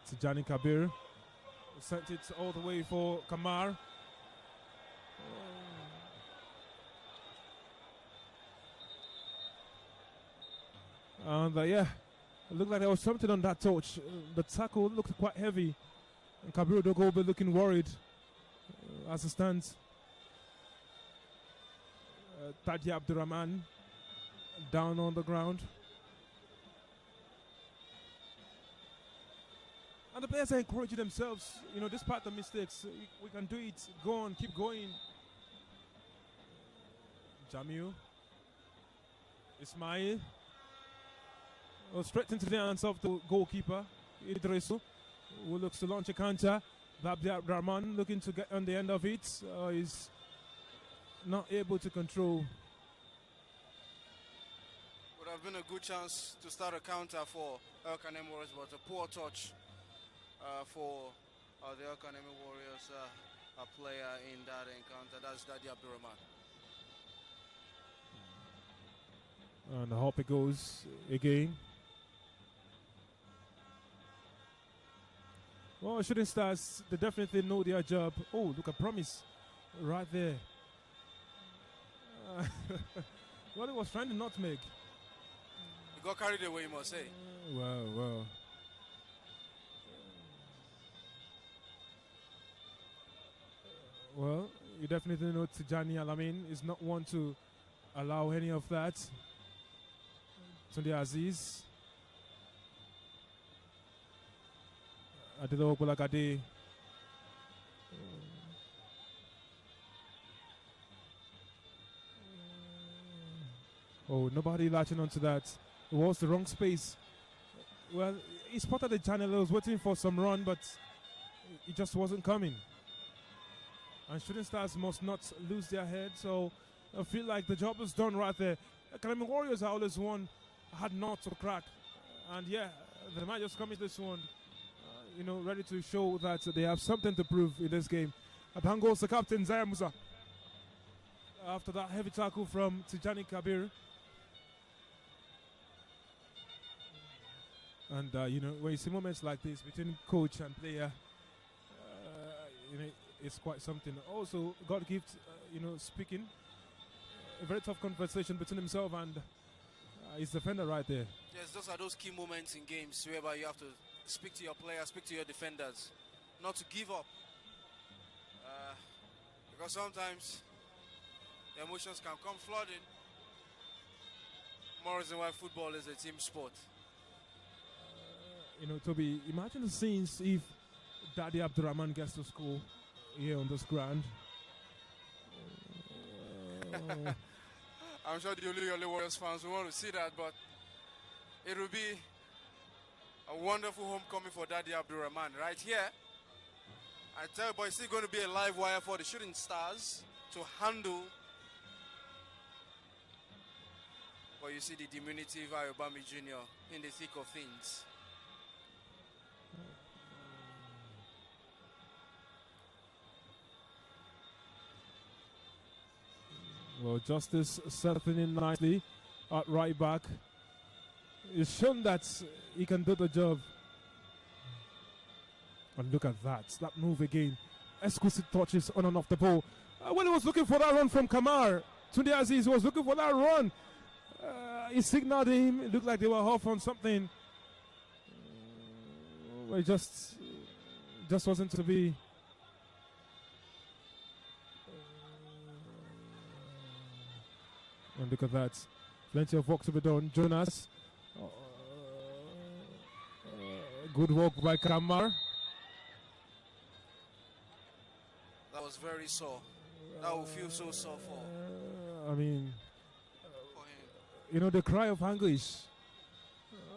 Speaker 1: Tijani Kabir sent it all the way for Kamar. And it looked like there was something on that touch. The tackle looked quite heavy. And Kabir Dogobe looking worried as it stands. Tadia Abdurrahman down on the ground. And the players are encouraging themselves, despite the mistakes, we can do it, go on, keep going. Jamiu, Ismail, straight into the hands of the goalkeeper, Idrisu, who looks to launch a counter. Babdi Abdurrahman looking to get on the end of it, is not able to control.
Speaker 2: Would have been a good chance to start a counter for EL-KANEMI Warriors, but a poor touch for the EL-KANEMI Warriors, a player in that encounter. That's Dadi Abdurrahman.
Speaker 1: And up it goes again. Well, Shooting Stars, they definitely know their job. Oh, look at Promise right there. Well, he was trying to nutmeg.
Speaker 2: He got carried away, you must say.
Speaker 1: Wow. Well, you definitely know Tijani Alamin is not one to allow any of that. Tunde Aziz. Adelo Ogbulagade. Oh, nobody latching onto that. It was the wrong space. Well, he spotted the channel. He was waiting for some run, but it just wasn't coming. And Shooting Stars must not lose their head. So I feel like the job was done right there. Academy Warriors are always one had not to crack. And yeah, they might just come into this one, ready to show that they have something to prove in this game. And down goes the captain, Zaya Musa. After that heavy tackle from Tijani Kabir. And, when you see moments like this between coach and player, it's quite something. Also, God gift, speaking. A very tough conversation between himself and his defender right there.
Speaker 2: Yes, those are those key moments in games whereby you have to speak to your players, speak to your defenders, not to give up. Because sometimes the emotions can come flooding. More reason why football is a team sport.
Speaker 1: Toby, imagine the scenes if Daddy Abdurrahman gets to school here on this ground.
Speaker 2: I'm sure the only Warriors fans will want to see that, but it will be a wonderful homecoming for Daddy Abdurrahman right here. I tell you, but it's still going to be a live wire for the Shooting Stars to handle. But you see the diminutive Ayobami Jr. in the thick of things.
Speaker 1: Well, Justice settling in nicely at right back. It's shown that he can do the job. And look at that move again. Exquisite touches on and off the ball. When he was looking for that run from Kamar, Tunde Aziz was looking for that run. He signaled him. It looked like they were off on something. It just wasn't to be. And look at that. Plenty of work to be done. Jonas. Good work by Kamar.
Speaker 2: That was very sore. That will feel so sore for.
Speaker 1: The cry of anguish.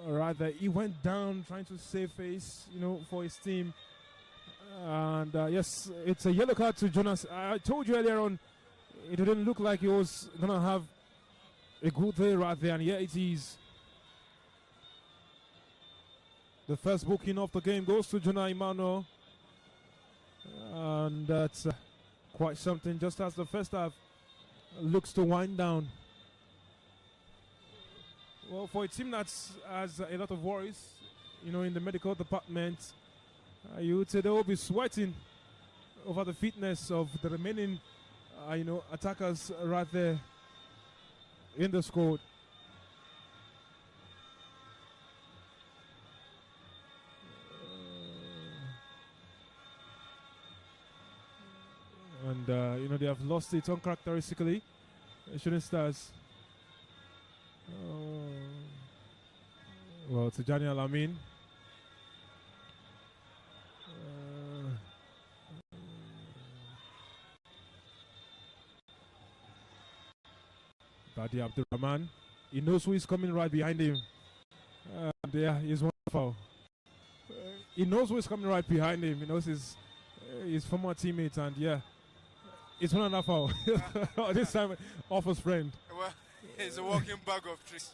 Speaker 1: Rather, he went down trying to save face, for his team. And yes, it's a yellow card to Jonas. I told you earlier on, it didn't look like he was going to have a good day right there, and yeah, it is. The first booking of the game goes to Jonah Imano. And that's quite something, just as the first half looks to wind down. Well, for a team that has a lot of worries, in the medical department, you would say they will be sweating over the fitness of the remaining, attackers right there in the squad. And, they have lost it uncharacteristically. Shooting Stars. Well, Tijani Alamin. Daddy Abdurrahman. He knows who is coming right behind him. Yeah, he's wonderful. He knows who is coming right behind him. He knows his former teammate, and yeah, it's one and a half hour. This time off his friend.
Speaker 2: Well, he's a walking bag of tricks.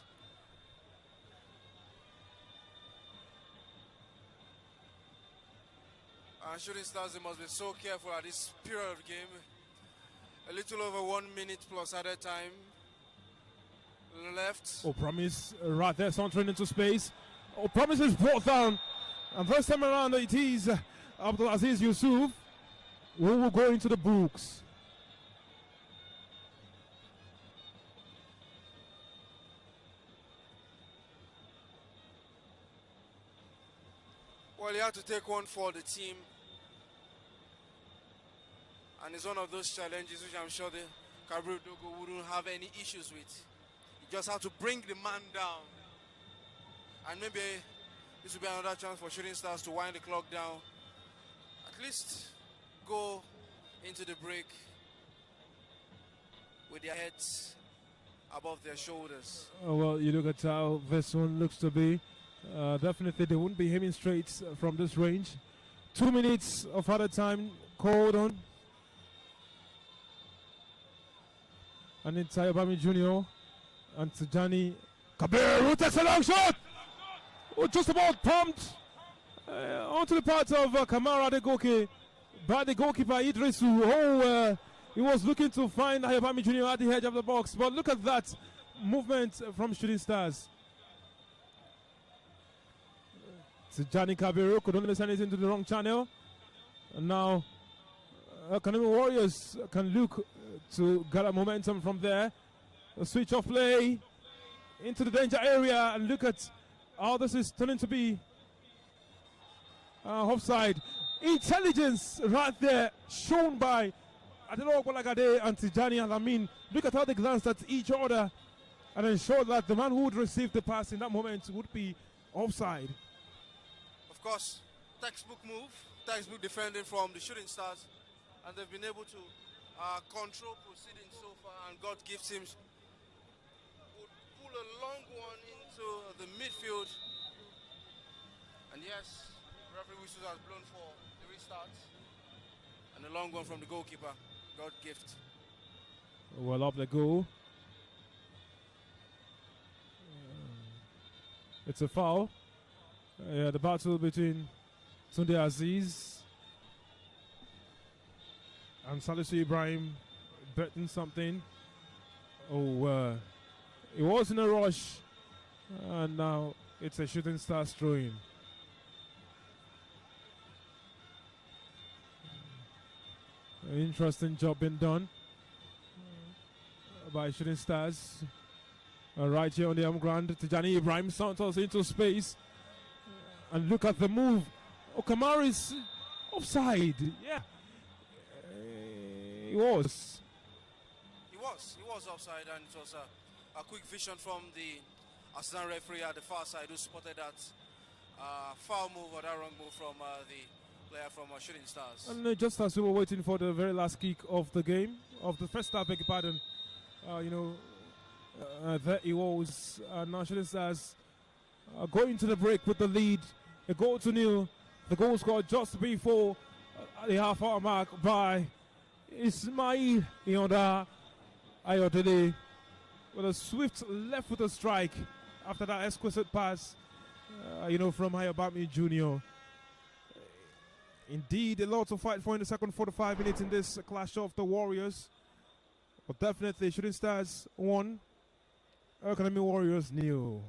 Speaker 2: Shooting Stars, they must be so careful at this period of the game. A little over 1 minute plus added time left.
Speaker 1: Oh, Promise right there, sauntering into space. Oh, Promise is brought down. And first time around, it is Abdulaziz Yusuf who will go into the books.
Speaker 2: Well, you have to take one for the team. And it's one of those challenges which I'm sure the Kabir Dogo wouldn't have any issues with. You just have to bring the man down. And maybe this will be another chance for Shooting Stars to wind the clock down. At least go into the break with their heads above their shoulders.
Speaker 1: Well, you look at how this one looks to be. Definitely, they wouldn't be aiming straight from this range. 2 minutes of other time called on. And it's Ayobami Jr. and Tijani Kabir who takes a long shot. Oh, just about pumped onto the part of Kamara Adegoke by the goalkeeper Idrisu. Oh, he was looking to find Ayobami Jr. at the edge of the box. But look at that movement from Shooting Stars. Tijani Kabiru could only send it into the wrong channel. And now Kanemi Warriors can look to gather momentum from there. A switch of play into the danger area, and look at how this is turning to be offside. Intelligence right there shown by Adeloro Bolagade and Tijani Alamin. Look at how they glanced at each other and ensured that the man who would receive the pass in that moment would be offside.
Speaker 2: Of course, textbook move, textbook defending from the Shooting Stars, and they've been able to control proceedings so far, and God gives him would pull a long one into the midfield. And yes, referee whistle has blown for the restart, and a long one from the goalkeeper. God gift.
Speaker 1: Well, up the goal. It's a foul. The battle between Tunde Aziz and Salisu Ibrahim betting something. Oh, it was in a rush, and now it's a Shooting Stars throw-in. An interesting job being done by Shooting Stars. Right here on the home ground, Tijani Ibrahim Santos into space. And look at the move. Kamara is offside. Yeah. He was.
Speaker 2: He was offside, and it was a quick vision from the ASN referee at the far side who spotted that foul move or that wrong move from the player from Shooting Stars.
Speaker 1: And just as we were waiting for the very last kick of the game, of the first half, beg your pardon, there he was. Now Shooting Stars going to the break with the lead. A goal to nil. The goal scored just before the half-hour mark by Ismail Ionda Ayodele with a swift left-footed strike after that exquisite pass, from Ayobami Jr. Indeed, a lot to fight for in the second 45 minutes in this clash of the Warriors. But definitely, Shooting Stars 1, EL-KANEMI Warriors 0.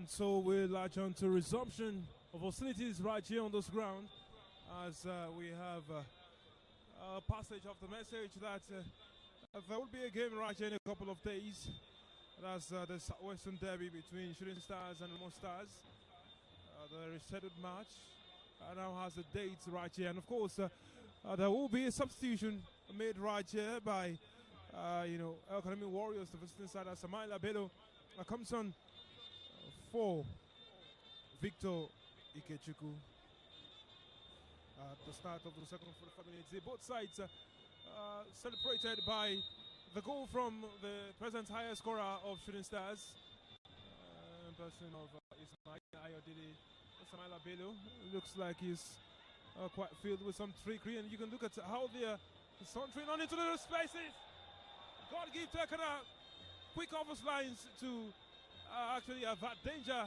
Speaker 1: So we'll latch on to resumption of hostilities right here on this ground as we have a passage of the message that there will be a game right here in a couple of days. That's the Southwestern Derby between Shooting Stars and Remo Stars. The rescheduled match now has a date right here, and of course there will be a substitution made right here by EL-KANEMI Warriors, the visiting side. Samaila Bello comes on for Victor Ikechukwu at the start of the second 45 minutes. Both sides celebrated by the goal from the present highest scorer of Shooting Stars, in person of Ismail Ayodele. Samaila Bello looks like he's quite filled with some trickery, and you can look at how they're sauntering on into the spaces. God give Tekana quick offers lines to actually avert danger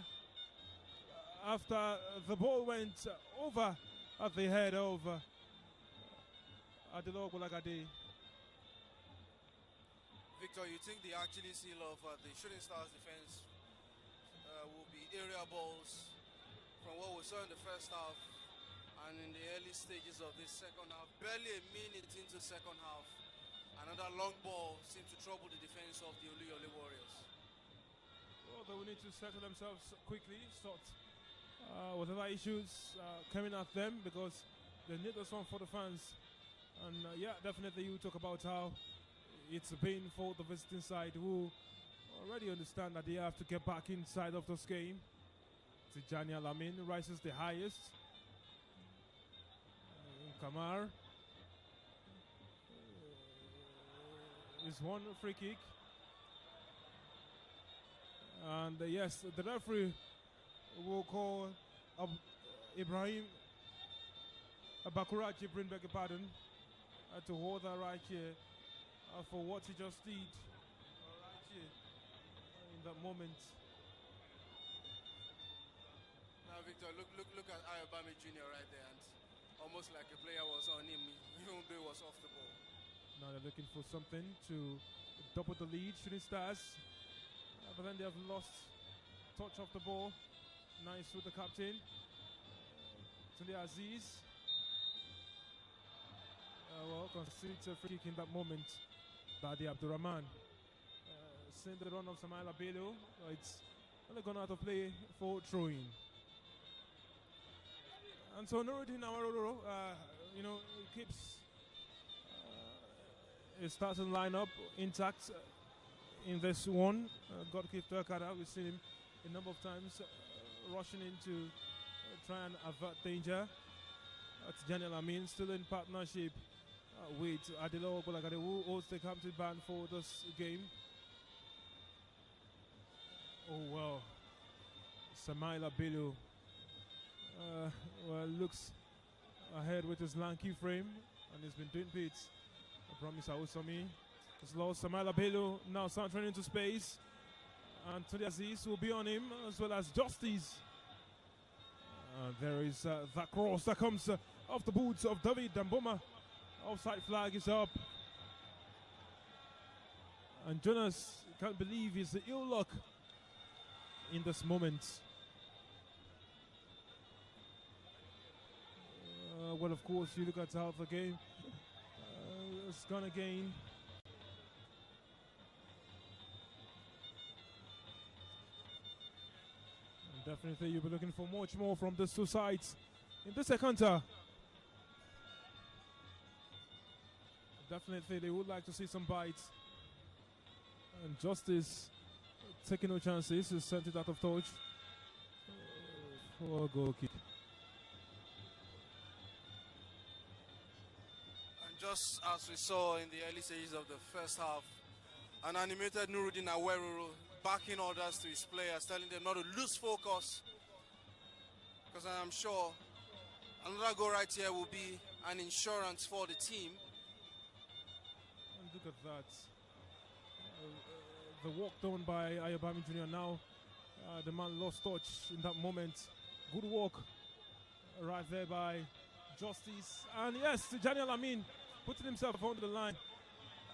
Speaker 1: after the ball went over at the head of Adelogbo Lagade.
Speaker 2: Victor, you think the Achilles heel of the Shooting Stars defense will be area balls from what we saw in the first half and in the early stages of this second half? Barely a minute into the second half, another long ball seemed to trouble the defense of the Oluyole Warriors.
Speaker 1: Well, they will need to settle themselves quickly, sort whatever issues coming at them, because they need this one for the fans. And yeah, definitely you talk about how it's been for the visiting side, who already understand that they have to get back inside of this game. Tijani Alamin rises the highest. Kamar is one free kick. And yes, the referee will call Ibrahim Bakura Jibrin, beg your pardon, to hold that right here for what he just did right here in that moment.
Speaker 2: Now, Victor, look at Ayobami Jr. right there, and almost like a player was on him, even though he was off the ball.
Speaker 1: Now they're looking for something to double the lead, Shooting Stars, but then they have lost touch of the ball. Nice with the captain, Tunde Aziz. Well, concedes a free kick in that moment. Badi Abdurrahman. Send the run of Samaila Bello. It's only gone out of play for throwing. And so Nuruddin Amaroro, keeps his starting lineup intact in this one. Godkeeper Turkada, we've seen him a number of times rushing in to try and avert danger. Tijani Alamin still in partnership with Adelogbo Lagade, who holds the captain band for this game. Oh well, Samaila Bello looks ahead with his lanky frame, and he's been doing bits. I promise Awusomi has lost. Samaila Bello now sauntering into space, and Tunde Aziz will be on him, as well as Justice. There is that cross that comes off the boots of David Damboma. Offside flag is up, and Jonas can't believe his ill luck in this moment. Well, of course, you look at how the game has gone again. And definitely you'll be looking for much more from these two sides in this encounter. Definitely they would like to see some bites. And Justice taking no chances, he sent it out of touch for a goal kick.
Speaker 2: Just as we saw in the early stages of the first half, an animated Nuruddin Aweruru backing orders to his players, telling them not to lose focus, because I am sure another goal right here will be an insurance for the team.
Speaker 1: And look at that. The walk done by Ayobami Jr. now. The man lost touch in that moment. Good walk right there by Justice. And yes, Tijani Alamin putting himself on the line.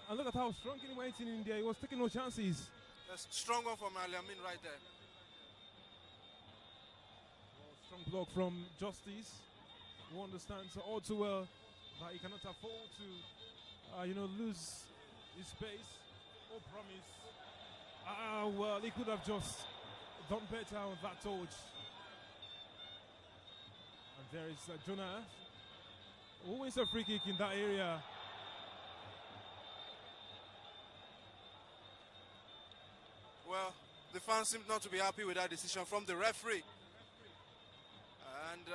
Speaker 1: And look at how strong he went in there. He was taking no chances.
Speaker 2: That's strong one from Alamin right there.
Speaker 1: Strong block from Justice, who understands all too well that he cannot afford to, lose his space or promise. Well, he could have just done better on that touch. And there is Jonas, who wins a free kick in that area.
Speaker 2: Well, the fans seem not to be happy with that decision from the referee. And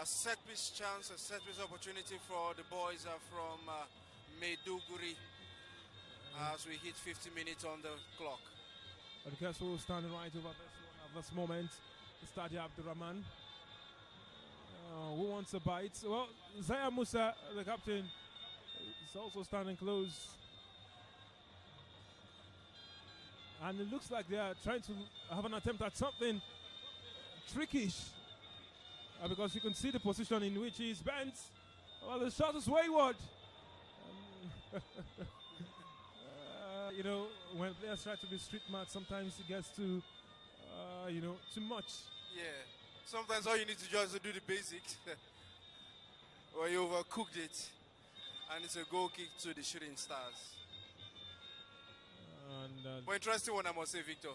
Speaker 2: a set-piece chance, a set-piece opportunity for the boys from Maiduguri as we hit 50 minutes on the clock.
Speaker 1: The Castle standing right over this one at this moment. Stadia Abdurrahman. Who wants a bite? Well, Zaya Musa, the captain, is also standing close. And it looks like they are trying to have an attempt at something trickish. Because you can see the position in which he is bent. Well, the shot is wayward. When players try to be street mad, sometimes it gets too much.
Speaker 2: Yeah. Sometimes all you need to just do the basics. Or you overcooked it. And it's a goal kick to the Shooting Stars. But interesting one, I must say, Victor.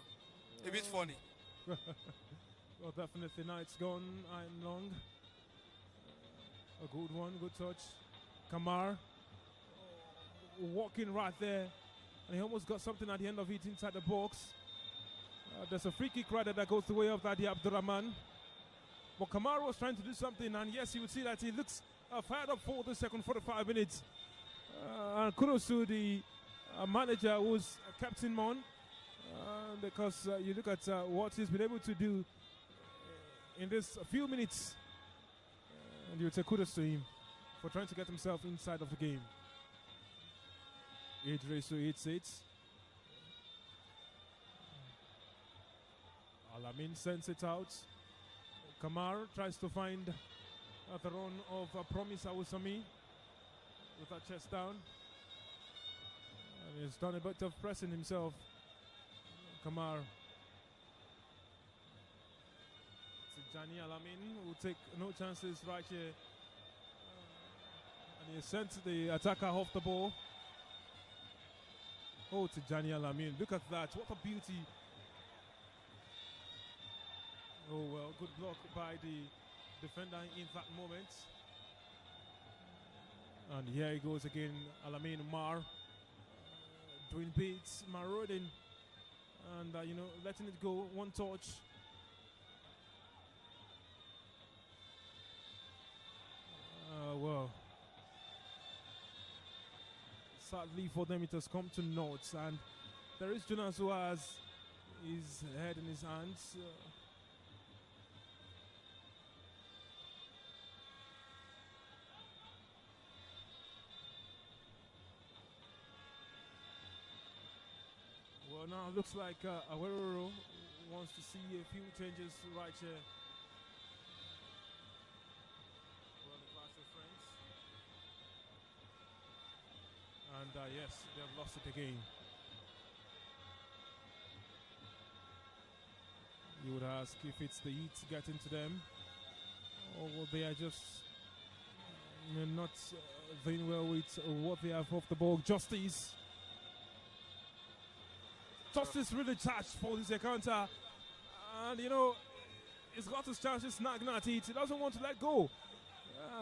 Speaker 2: A bit funny.
Speaker 1: Well, definitely. Now it's gone iron long. A good one, good touch. Kamar walking right there. And he almost got something at the end of it inside the box. There's a free kick right there that goes the way of Dadi Abdurrahman. But Kamar was trying to do something, and yes, you would see that he looks fired up for the second 45 minutes. And kudos to the manager who's kept him on, because you look at what he's been able to do in this few minutes, and you would say kudos to him for trying to get himself inside of the game. Idrisu hits it. Alamin sends it out. Kamar tries to find the run of Promise Awusami with that chest down. And he's done a bit of pressing himself. Kamar. Tijani Alamin will take no chances right here. And he sent the attacker off the ball. Oh, Tijani Alamin. Look at that. What a beauty. Oh, well, good block by the defender in that moment. And here he goes again. Alamin Mar. Doing beats, marauding. And, letting it go. One touch. Well. Sadly for them, it has come to naught, and there is Jonas who has his head in his hands. Well, now it looks like Aguero wants to see a few changes right here. And yes, they've lost it again. You would ask if it's the heat getting to them, or they are just not doing well with what they have off the ball. Justice really charged for this encounter, and he's got his chances snagging at it. He doesn't want to let go,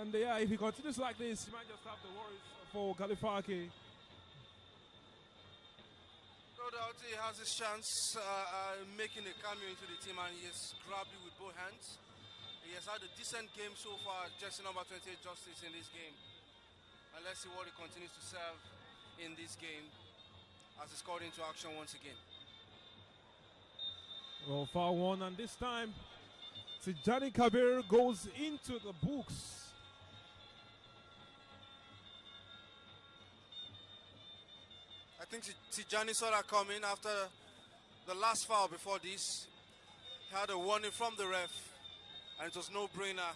Speaker 1: and if he continues like this, he might just have the worries for Kalifaki.
Speaker 2: No doubt he has his chance making a cameo into the team, and he has grabbed it with both hands. He has had a decent game so far, jersey number 28 Justice in this game. And let's see what he continues to serve in this game as he's called into action once again.
Speaker 1: Well, foul one, and this time Tijani Kabir goes into the books.
Speaker 2: I think Tijani saw that coming after the last foul before this. He had a warning from the ref, and it was no-brainer.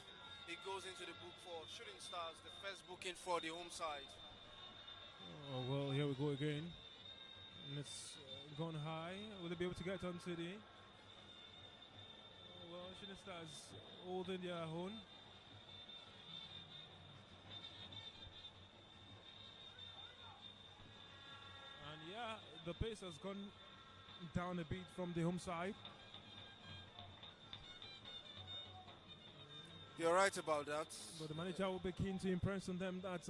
Speaker 2: He goes into the book for Shooting Stars, the first booking for the home side.
Speaker 1: Oh, well, here we go again. And it's gone high. Will they be able to get onto the... well, Shooting Stars holding their own. And yeah, the pace has gone down a bit from the home side.
Speaker 2: You're right about that.
Speaker 1: But the manager will be keen to impress on them that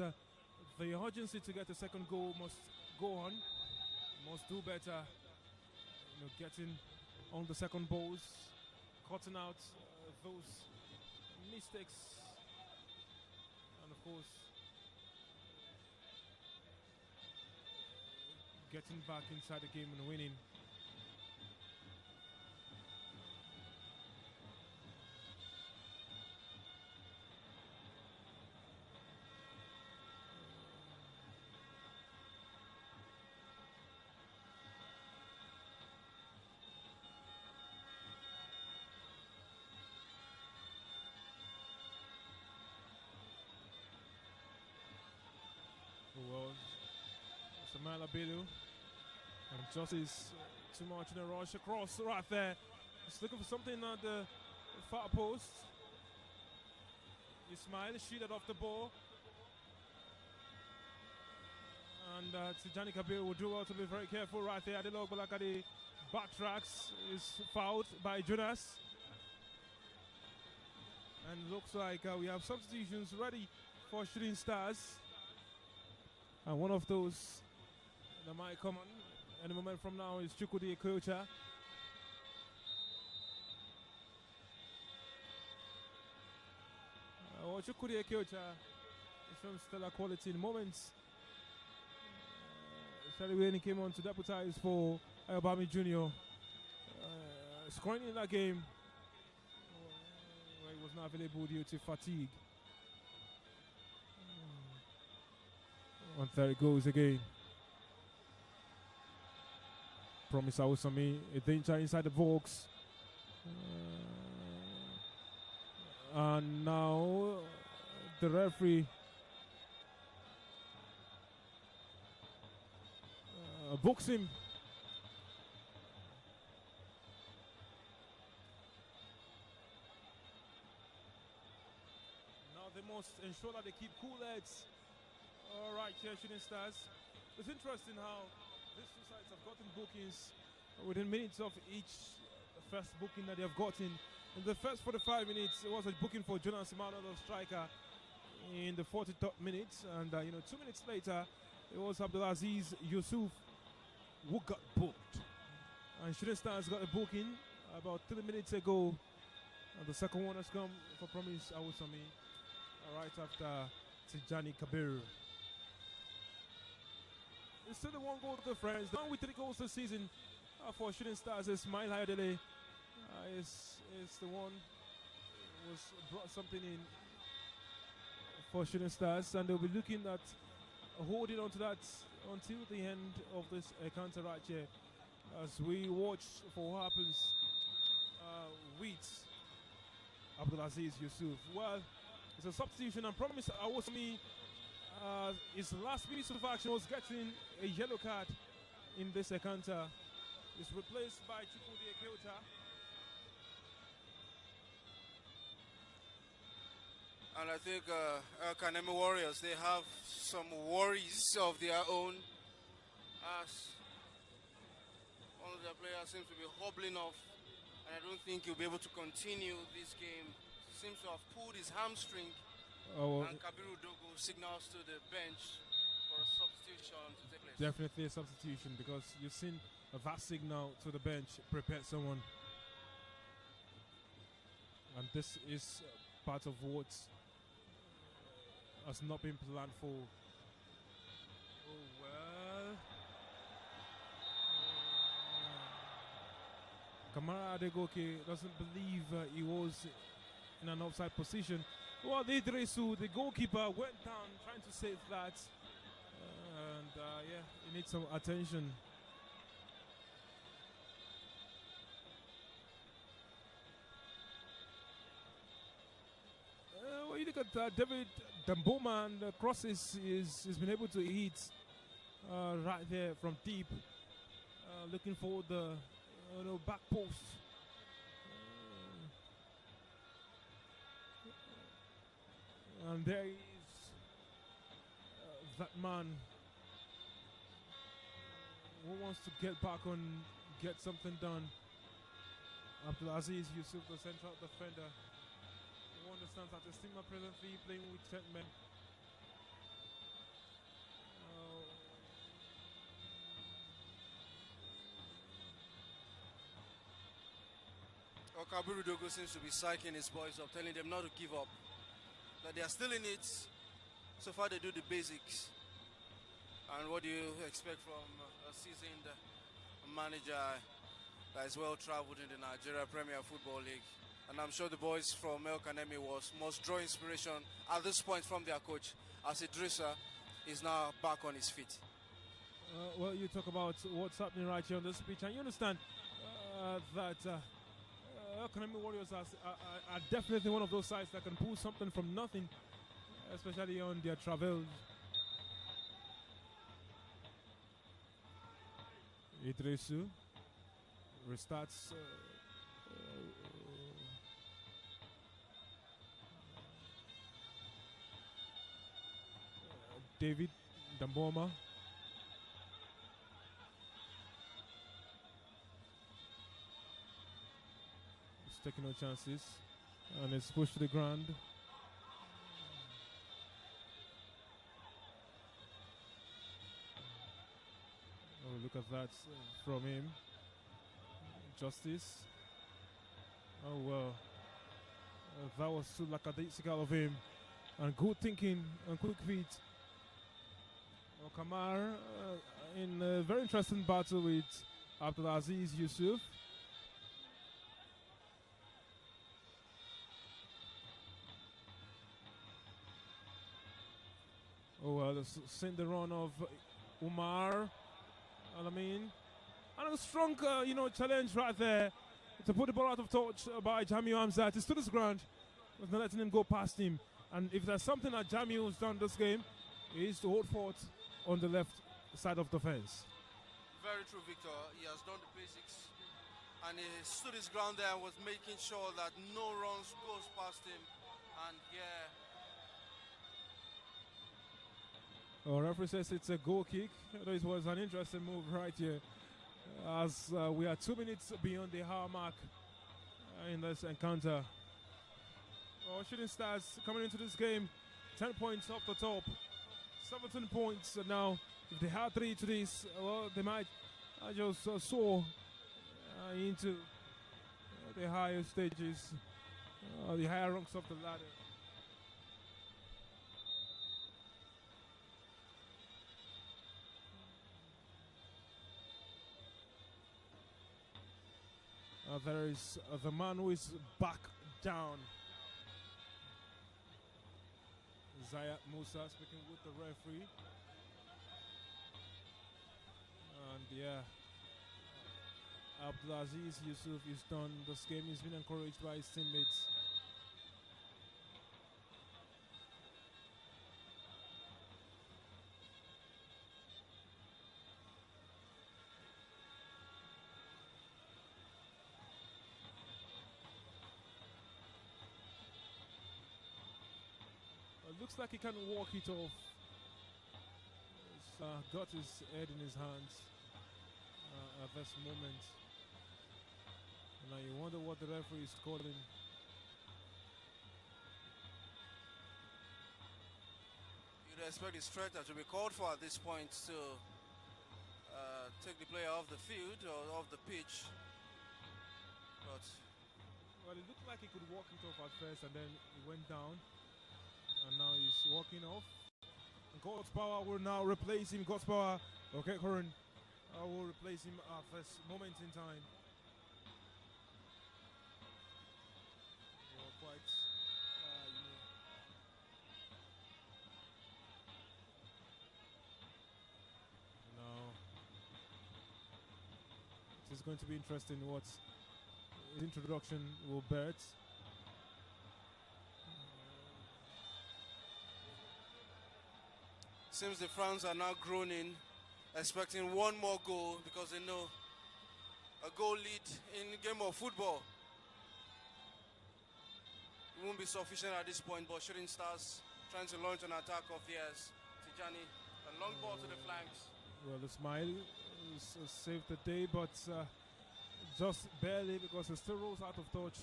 Speaker 1: the urgency to get a second goal must go on, must do better. You know, getting on the second balls, cutting out those mistakes, and of course, getting back inside the game and winning. Well, Samala Bilu, and Justice too much in a rush across right there. He's looking for something at the far post. Ismail sheeted off the ball. And Tijani Kabir will do well to be very careful right there. Adilog Balakadi backtracks, is fouled by Jonas. And looks like we have substitutions ready for Shooting Stars. And one of those that might come on any moment from now is Chukwudi Ekeocha. Chukwudi Ekeocha is showing stellar quality in moments. Especially when he came on to deputize for Ayobami Jr. Scoring in that game where he was not available due to fatigue. And there it goes again. Promise Awusami, a danger inside the box. And now the referee books him. Now they must ensure that they keep cool heads. All right, here, Shooting Stars. It's interesting how these two sides have gotten bookings within minutes of each first booking that they have gotten. In the first 45 minutes, it was a booking for Jonas Simano, the striker, in the 40th minute. And, 2 minutes later, it was Abdulaziz Yusuf who got booked. And Shooting Stars got a booking about 3 minutes ago. And the second one has come for Promise Awusami right after Tijani Kabir. It's still the one goal difference. The one with 3 goals this season for Shooting Stars is Ismail Hayadele. Is the one who's brought something in for Shooting Stars, and they'll be looking at holding on to that until the end of this counter right here as we watch for what happens with Abdulaziz Yusuf. Well, it's a substitution, and Promise Awusami, his last piece of action was getting a yellow card in this encounter. It's replaced by Chukwudi Ekeocha.
Speaker 2: And I think EL-KANEMI Warriors, they have some worries of their own, as one of their players seems to be hobbling off, and I don't think he'll be able to continue this game. He seems to have pulled his hamstring. And Kabiru Dogo signals to the bench for a substitution to take place.
Speaker 1: Definitely a substitution, because you've seen that signal to the bench, prepare someone. And this is part of what has not been planned for. Oh, well. Kamara Adegoke doesn't believe he was in an offside position. Well, Idrisu, the goalkeeper, went down trying to save that. And he needs some attention. When you look at David Damboma, and the crosses he's been able to hit right there from deep, looking for the back post. And there is that man who wants to get back on, get something done. Abdulaziz Yusuf, the central defender, who understands that the Stigma presently playing with 10 men.
Speaker 2: Okabiru Dogo seems to be psyching his boys up, telling them not to give up, that they are still in it. So far they do the basics. And what do you expect from a seasoned manager that is well traveled in the Nigerian Premier Football League? And I'm sure the boys from EL-KANEMI must draw inspiration at this point from their coach, as Idrissa is now back on his feet.
Speaker 1: Well, you talk about what's happening right here on this pitch, and you understand that EL-KANEMI Warriors are definitely one of those sides that can pull something from nothing, especially on their travels. Idrissu restarts. David Damboma. He's taking no chances. And it's pushed to the ground. Oh, look at that from him. Justice. Oh, well. That was too lackadaisical of him. And good thinking and quick feet. Kamar in a very interesting battle with Abdulaziz Yusuf. Oh, well, send the run of Umar Alamin. And a strong, challenge right there to put the ball out of touch by Jamiu Hamzat. He stood his ground, was not letting him go past him. And if there's something that Jamiu has done this game, it is to hold fort on the left side of the fence.
Speaker 2: Very true, Victor. He has done the basics. And he stood his ground there and was making sure that no runs goes past him. And yeah.
Speaker 1: Referee says it's a goal kick. It was an interesting move right here, as we are 2 minutes beyond the hour mark in this encounter. Shooting Stars coming into this game, 10 points off the top, 17 points now. If they had 3 to this, well, they might just soar into the higher stages, the higher rungs of the ladder. There is the man who is back down. Zayat Musa speaking with the referee. And yeah, Abdulaziz Yusuf is done. This game has been encouraged by his teammates. Looks like he can walk it off. He's got his head in his hands at this moment. Now you wonder what the referee is calling.
Speaker 2: You'd expect the stretcher to be called for at this point to take the player off the field or off the pitch. But
Speaker 1: well, it looked like he could walk it off at first, and then he went down. And now he's walking off. And God's Power will now replace him. God's Power, okay, Curran, will replace him at this moment in time. Quite, now, it is going to be interesting what his introduction will bear.
Speaker 2: Seems the fans are now groaning, expecting one more goal because they know a goal lead in a game of football it won't be sufficient at this point, but Shooting Stars trying to launch an attack of theirs. Tijani, a long ball to the flanks.
Speaker 1: Well, Ismail saved the day, but just barely, because it still rolls out of touch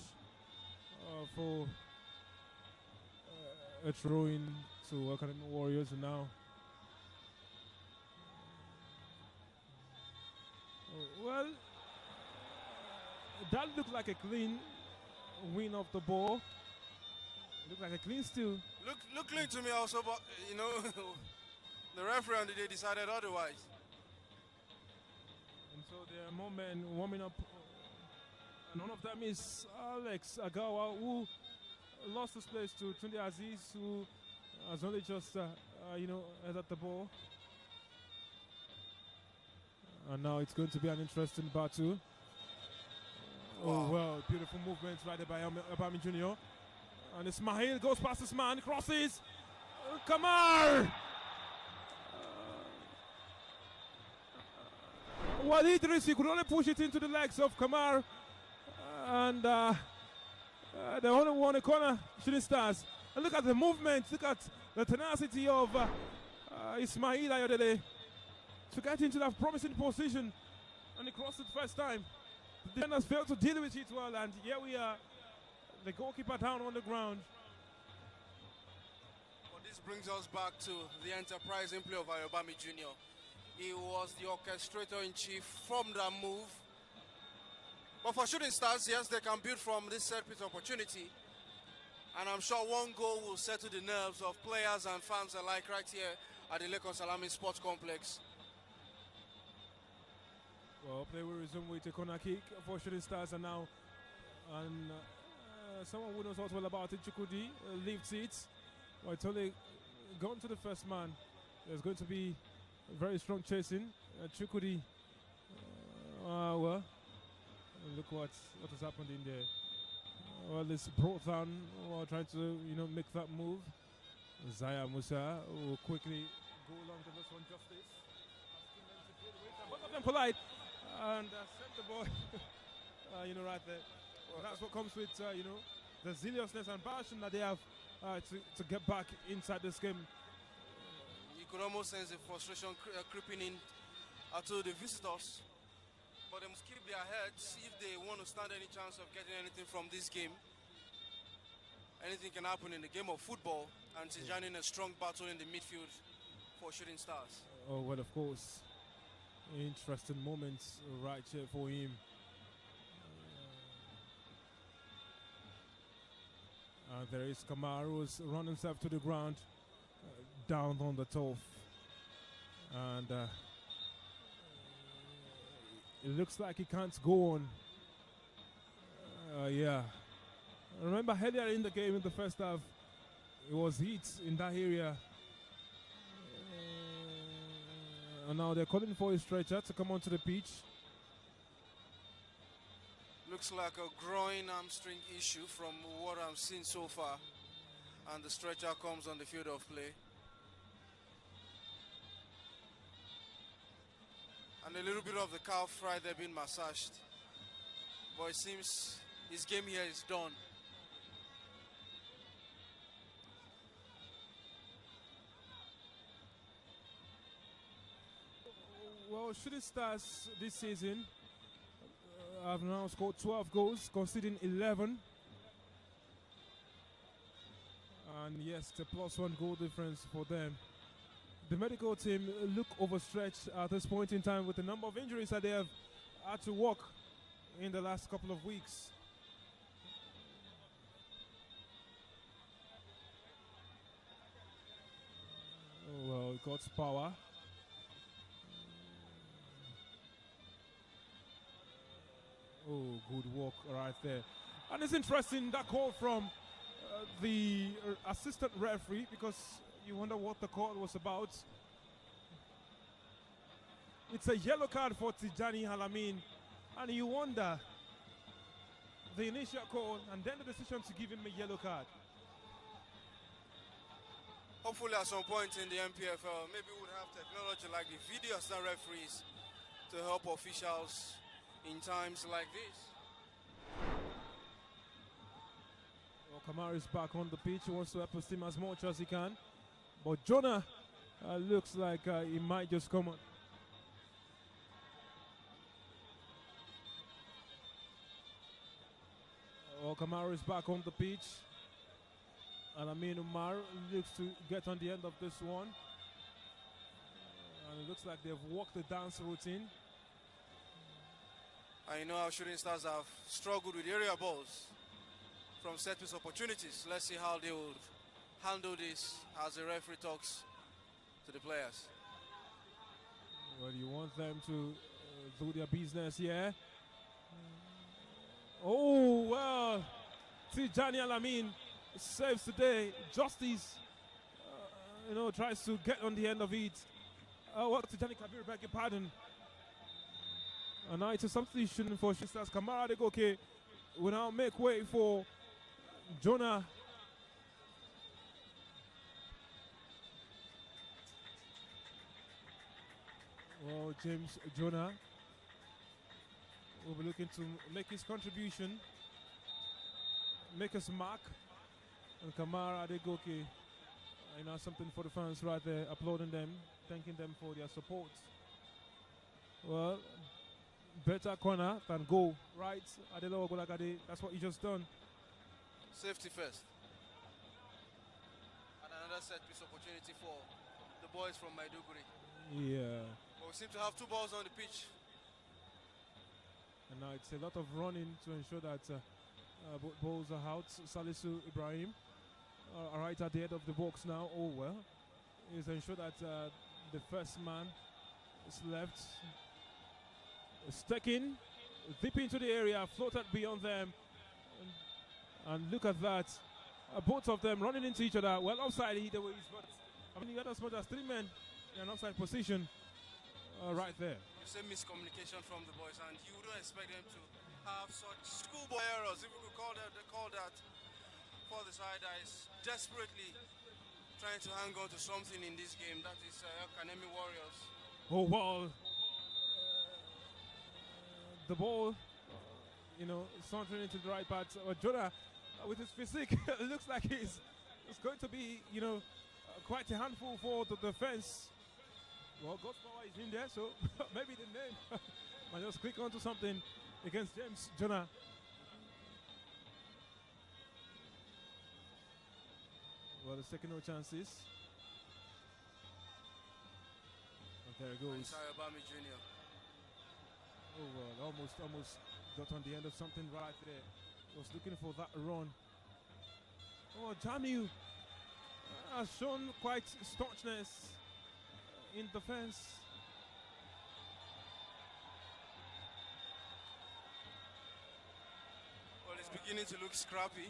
Speaker 1: for a throw-in to Academy Warriors now. Well, that looked like a clean win of the ball. Looked like a clean steal.
Speaker 2: Look clean to me also, but you know, the referee on the day decided otherwise.
Speaker 1: And so there are more men warming up. And one of them is Alex Agawa, who lost his place to Tunde Aziz, who has only just, headed the ball. And now it's going to be an interesting battle.
Speaker 2: Wow.
Speaker 1: Oh, well, beautiful movement right there by Obami Jr. And Ismail goes past this man, crosses. Kamar! Well, Idris, he could only push it into the legs of Kamar. And they only won a corner, Shooting Stars. And look at the movement, look at the tenacity of Ismail Ayodele to get into that promising position. And he crossed it first time. The defenders failed to deal with it well, and here we are, the goalkeeper down on the ground.
Speaker 2: Well, this brings us back to the enterprising play of Ayobami Jr. He was the orchestrator-in-chief from that move. But for Shooting Stars, yes, they can build from this set-piece opportunity. And I'm sure one goal will settle the nerves of players and fans alike right here at the Lekon Salami Sports Complex.
Speaker 1: Well, play will resume with a corner kick for Shooting Stars, and now someone who knows also well about it, Chukudi, lifts it. Well, it's only gone to the first man. There's going to be a very strong chasing. Chukudi, well, look what has happened in there. Well, it's brought down while trying to, make that move. Zaya Musa will quickly go along to this one, Justice. Both of them collide and send the ball, right there. Well, that's what comes with, the zealousness and passion that they have to get back inside this game.
Speaker 2: You could almost sense the frustration creeping in to the visitors. But they must keep their heads if they want to stand any chance of getting anything from this game. Anything can happen in the game of football, and Tijani in a strong battle in the midfield for Shooting Stars.
Speaker 1: Oh, well, of course. Interesting moments right here for him. There is Kamar, who's run himself to the ground, down on the turf. And it looks like he can't go on. Yeah. Remember earlier in the game, in the first half, it was heat in that area. And now they're calling for a stretcher to come onto the pitch.
Speaker 2: Looks like a groin hamstring issue from what I'm seeing so far. And the stretcher comes on the field of play. And a little bit of the calf right there being massaged. But it seems his game here is done.
Speaker 1: Well, Shooting Stars this season have now scored 12 goals, conceding 11. And yes, the +1 goal difference for them. The medical team look overstretched at this point in time with the number of injuries that they have had to work in the last couple of weeks. Oh, well, God's power. Oh, good work right there. And it's interesting, that call from the assistant referee, because you wonder what the call was about. It's a yellow card for Tijani Halamin, and you wonder the initial call and then the decision to give him a yellow card.
Speaker 2: Hopefully at some point in the NPFL, maybe we'll have technology like the video assistant referees to help officials in times like this.
Speaker 1: Well, Kamara is back on the pitch. He wants to help his team as much as he can. But Jonah looks like he might just come on. Well, Kamara is back on the pitch. And Amin Umar looks to get on the end of this one. And it looks like they've walked the dance routine.
Speaker 2: I know our shooting stars have struggled with area balls from set piece opportunities. Let's see how they will handle this as the referee talks to the players.
Speaker 1: Well, you want them to do their business here. Oh, well, Tijani Alamin saves today. Justice, tries to get on the end of it. Well, Tijani Kabir, beg your pardon. And now it's a substitution for Shisters. Kamara Adegoke will now make way for Jonah. Well, James Jonah will be looking to make his contribution, make his mark. And Kamara Adegoke, something for the fans right there, applauding them, thanking them for their support. Well, better corner than goal, right? Adelowo Golagade, that's what you just done.
Speaker 2: Safety first. And another set piece opportunity for the boys from Maiduguri.
Speaker 1: Yeah.
Speaker 2: But we seem to have two balls on the pitch.
Speaker 1: And now it's a lot of running to ensure that both balls are out. Salisu Ibrahim right at the head of the box now. Oh well. Is to ensure that the first man is left. Sticking deep into the area, floated beyond them. And look at that. Both of them running into each other. Well, offside either way, but you got as much as three men in an offside position right there.
Speaker 2: You say miscommunication from the boys, and you wouldn't expect them to have such schoolboy errors, if we could call that, for the side that is desperately trying to hang on to something in this game. That is EL-KANEMI Warriors.
Speaker 1: Oh, well. The ball, sauntering into the right part. Jonah, with his physique, it looks like it's going to be, quite a handful for the defense. Well, God's is in there, so maybe the name might just click onto something against James Jonah. Well, the second no chances. And there it goes.
Speaker 2: Sayobami Jr.
Speaker 1: Oh, well, almost got on the end of something right there. Was looking for that run. Oh, Jamiu has shown quite staunchness in defense.
Speaker 2: Well, it's beginning to look scrappy.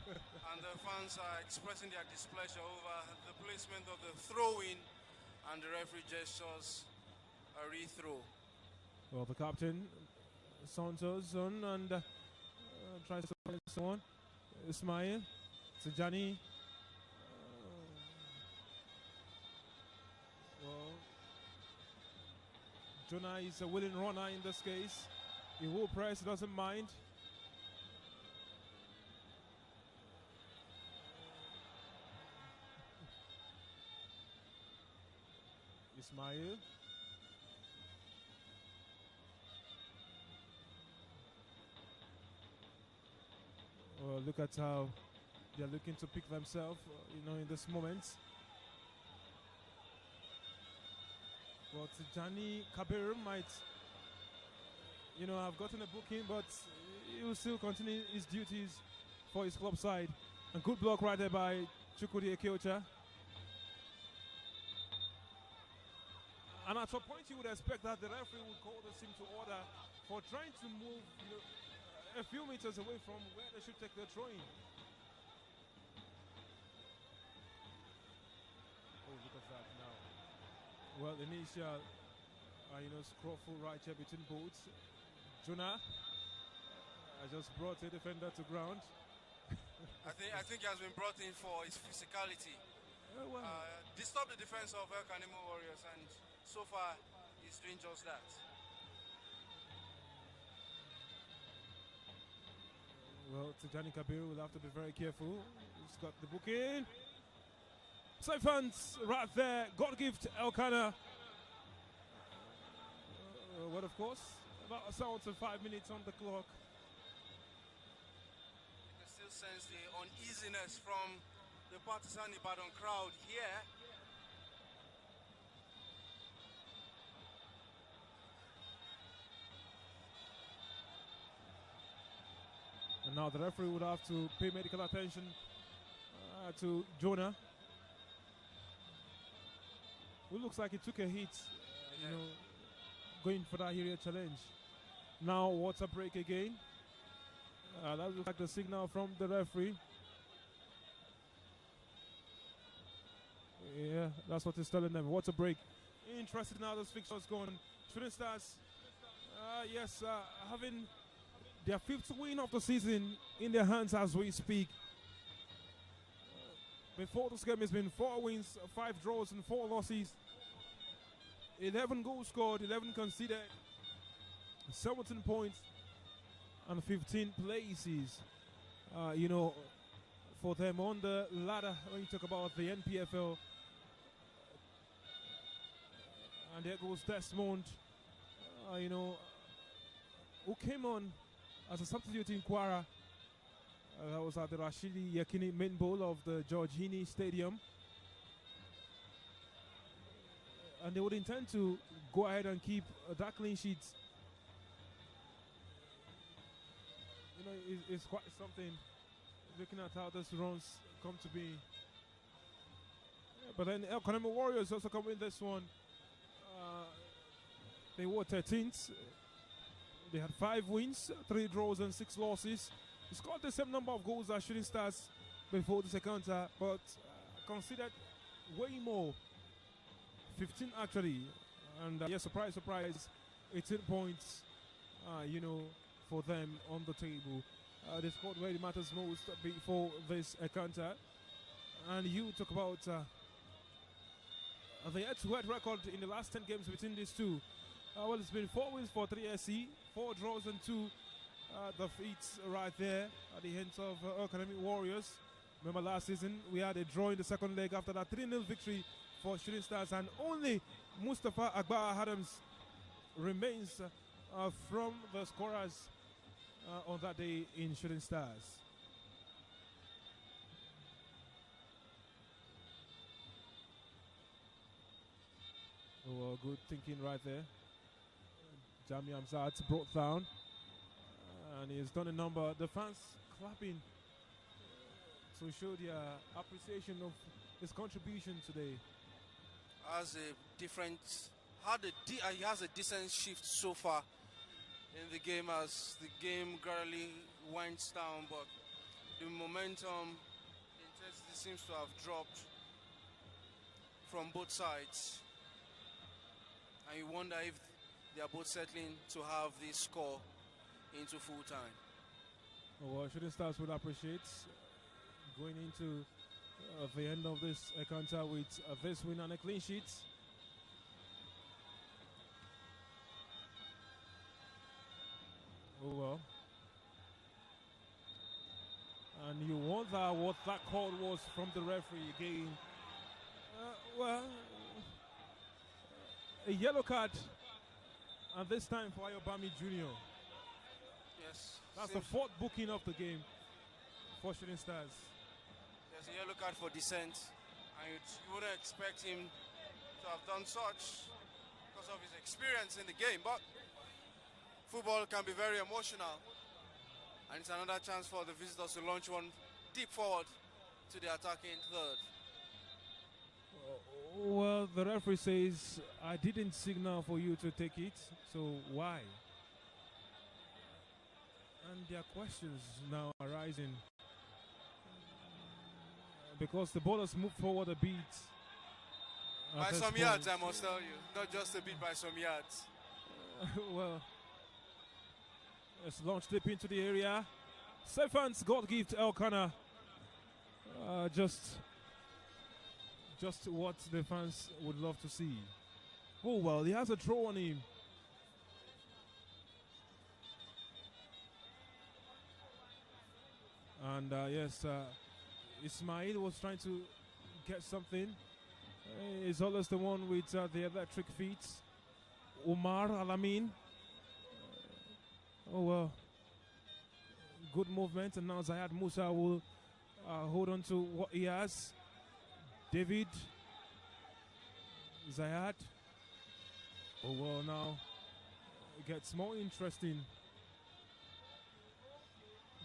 Speaker 2: And the fans are expressing their displeasure over the placement of the throw-in, and the referee gestures a re-throw.
Speaker 1: Well, the captain, Santos, on and tries to find someone. Ismail, Tijani. Well, Jonah is a willing runner in this case. He will press, doesn't mind. Ismail. Well, look at how they're looking to pick themselves, in this moment. Well, Tijani Kabir might, have gotten a booking, but he will still continue his duties for his club side. And good block right there by Chukwudi Ekeocha. And at some point you would expect that the referee would call this team to order for trying to move a few meters away from where they should take their throwing. Oh, look at that now. Well, initial, scruffle right here between both. Jonah just brought a defender to ground.
Speaker 2: I think he has been brought in for his physicality. Disturb the defense of EL-KANEMI Warriors, and so far he's doing just that.
Speaker 1: Well, Tijani Kabir will have to be very careful. He's got the booking. So fans right there. God gift El-KANEMI. Well, of course, about sounds of 5 minutes on the clock.
Speaker 2: You can still sense the uneasiness from the Partisan Ibadan crowd here.
Speaker 1: And now the referee would have to pay medical attention to Jonah, who looks like he took a hit, going for that area challenge. Now water break again. That looks like the signal from the referee. Yeah, that's what he's telling them. Water break. Interested now, this fixture is going. Shooting Stars, having their 5th win of the season in their hands as we speak. Before this game has been 4 wins, 5 draws and 4 losses. 11 goals scored, 11 conceded, 17 points and 15 places. For them on the ladder when you talk about the NPFL. And there goes Desmond, who came on as a substitute in Kwara. That was at the Rashidi Yakini main bowl of the George Heaney Stadium. And they would intend to go ahead and keep that clean sheet. It's quite something looking at how this runs come to be. But then El-KANEMI Warriors also come in this one. They were 13th. They had 5 wins, 3 draws and 6 losses. They scored the same number of goals as Shooting Stars before the encounter, but considered way more. 15 actually. And surprise, surprise, 18 points, for them on the table. They scored where it matters most before this encounter. And you talk about the head-to-head record in the last 10 games between these two. It's been 4 wins for 3SC, 4 draws and 2 defeats right there at the hands of El-KANEMI Warriors. Remember last season we had a draw in the second leg after that 3-0 victory for Shooting Stars, and only Mustafa Agba Adams remains from the scorers on that day in Shooting Stars. Oh, good thinking right there. Jami Amzat brought down, and he's done a number. The fans clapping to show their appreciation of his contribution today.
Speaker 2: He has a decent shift so far in the game as the game gradually winds down, but the momentum, intensity seems to have dropped from both sides, and you wonder if they are both settling to have this score into full time.
Speaker 1: Well, Shooting Stars would appreciate going into the end of this encounter with this win and a clean sheet. Oh well. And you wonder what that call was from the referee again. A yellow card, and this time for Ayobami Jr.
Speaker 2: Yes.
Speaker 1: That's the 4th booking of the game for Shooting Stars.
Speaker 2: There's a yellow card for dissent, and you wouldn't expect him to have done such because of his experience in the game, but football can be very emotional, and it's another chance for the visitors to launch one deep forward to the attacking third.
Speaker 1: Well, the referee says, I didn't signal for you to take it, so why? And there are questions now arising because the ball has moved forward a bit.
Speaker 2: By some yards, I must tell you. Not just a bit, by some yards.
Speaker 1: Well, it's launched deep into the area. Stefan's God gift El-KANEMI. Just what the fans would love to see. Oh well, he has a throw on him. And yes, Ismail was trying to get something. He's always the one with the electric feet. Umar Alamin. Oh well. Good movement, and now Zayad Musa will hold on to what he has. David. Zayad. Oh well, now it gets more interesting.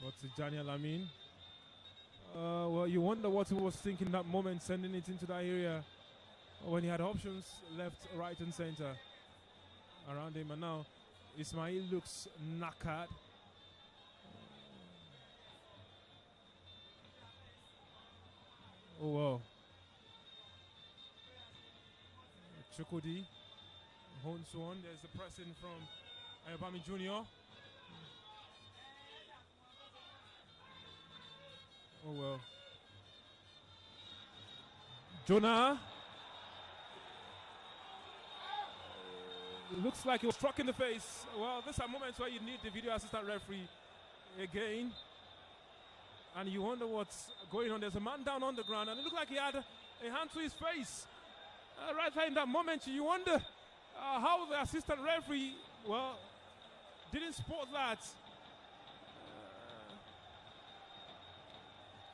Speaker 1: What's Daniel Alamin? Well, you wonder what he was thinking that moment, sending it into that area when he had options left, right, and center around him. And now Ismail looks knackered. Oh wow. Chukudi, Honsuon, there's the pressing from Ayobami Jr. Oh well. Jonah. Looks like he was struck in the face. Well, these are moments where you need the video assistant referee again. And you wonder what's going on. There's a man down on the ground, and it looked like he had a hand to his face. Right there in that moment, you wonder how the assistant referee, well, didn't spot that.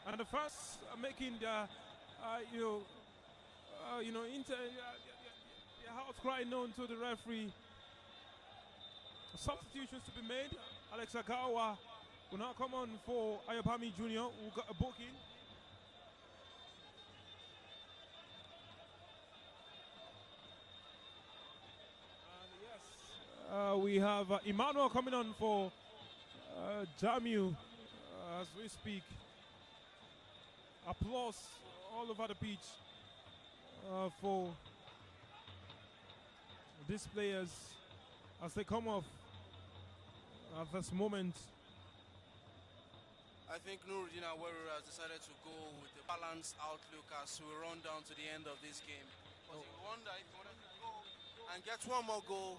Speaker 1: And the fans are making their, outcry known to the referee. Substitutions to be made. Alex Agawa will now come on for Ayobami Jr., who got a booking. We have Emmanuel coming on for Jamu as we speak. Applause all over the pitch for these players as they come off at this moment.
Speaker 2: I think Nuruddin Aweru has decided to go with a balanced outlook as we run down to the end of this game. But you wonder if he wanted to go and get one more goal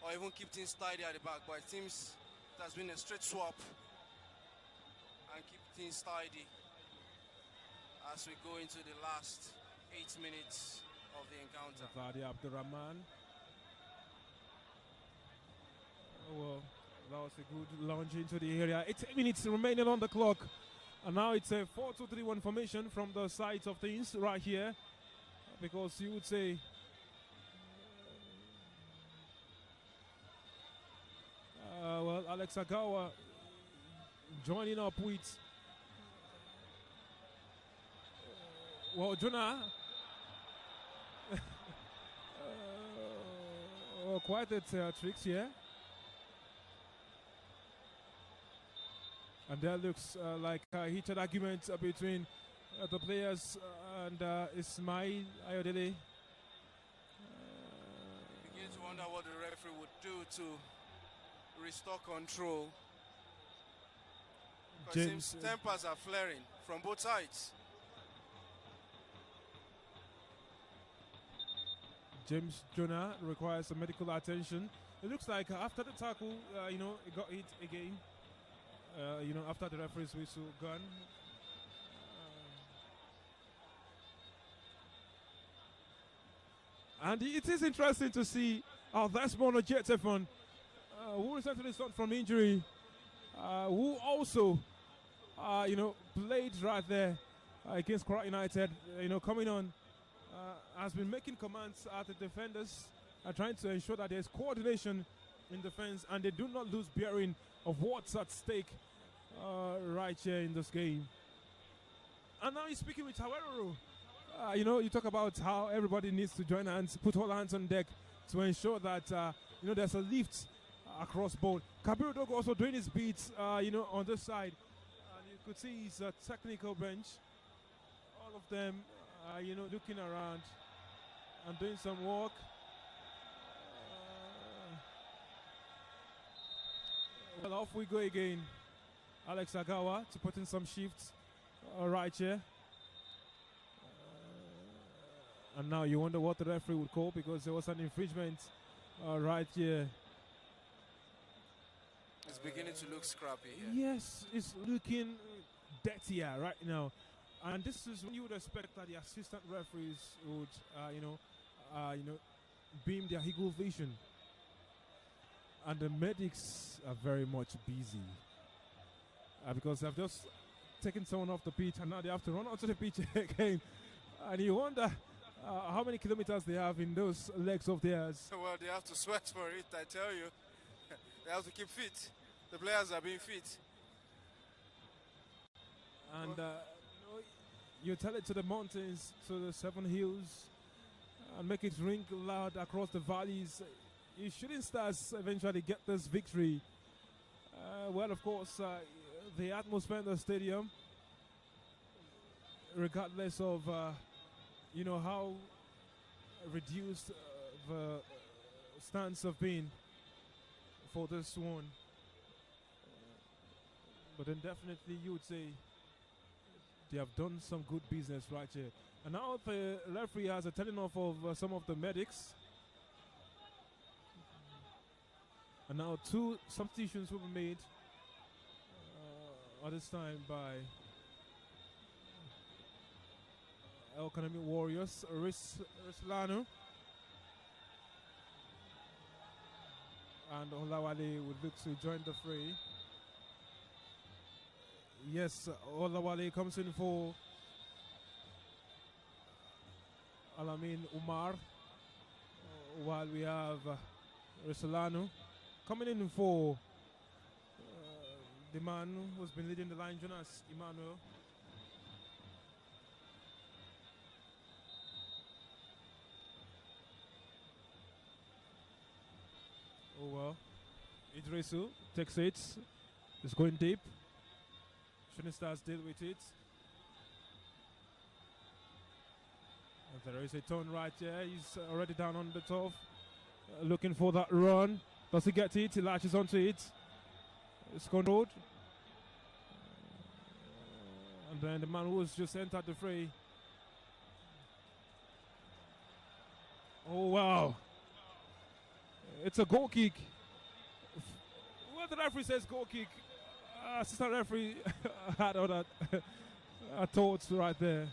Speaker 2: or even keep things tidy at the back. But it seems it has been a straight swap and keep things tidy as we go into the last 8 minutes of the encounter.
Speaker 1: Vadi Abdurrahman. Oh, well, that was a good launch into the area. 8 minutes remaining on the clock. And now it's a 4-2-3-1 formation from the sides of things right here. Because you would say well, Alex Agawa joining up with Jonah. Quite a tricks here. And there looks like a heated argument between the players and Ismail Ayodele.
Speaker 2: Begin to wonder what the referee would do to restore control. Because it seems tempers are flaring from both sides.
Speaker 1: James Jonah requires some medical attention. It looks like after the tackle, it got hit again. After the referee's whistle gone. And it is interesting to see how Desmond Ojetefon, who recently returned from injury, who also, played right there against Kwara United, coming on, has been making commands at the defenders, trying to ensure that there's coordination in defense and they do not lose bearing of what's at stake right here in this game. And now he's speaking with Taweruru. You talk about how everybody needs to join hands, put all hands on deck to ensure that there's a lift across board. Kabiru Dogo also doing his beats, on this side. And you could see his technical bench. All of them, looking around and doing some work. Well, off we go again. Alex Agawa to put in some shifts right here. And now you wonder what the referee would call because there was an infringement right here.
Speaker 2: It's beginning to look scrappy here.
Speaker 1: Yes, it's looking dirtier right now. And this is when you would expect that the assistant referees would, beam their eagle vision. And the medics are very much busy because they've just taken someone off the pitch and now they have to run onto the pitch again. And you wonder how many kilometers they have in those legs of theirs.
Speaker 2: Well, they have to sweat for it, I tell you. They have to keep fit. The players are being fit.
Speaker 1: And you tell it to the mountains, to the 7 hills, and make it ring loud across the valleys. You Shooting Stars eventually get this victory. Well, of course, the atmosphere in the stadium, regardless of how reduced the stands have been for this one, but then definitely you would say they have done some good business right here. And now the referee has a telling off of some of the medics. And now 2 substitutions will be made at this time by EL-KANEMI Warriors. Rislano and Olawale would look to join the fray. Yes, Olawale comes in for Alamin Umar, while we have Rislano coming in for the man who's been leading the line, Jonas Emmanuel. Oh well, Idrisu takes it, it's going deep. Shooting Stars deal with it. And there is a turn right here, he's already down on the turf, looking for that run. Does he get it? He latches onto it. It's controlled. And then the man who has just entered the fray. Oh, wow. It's a goal kick. Well, the referee says goal kick. Assistant referee had all that thoughts right there.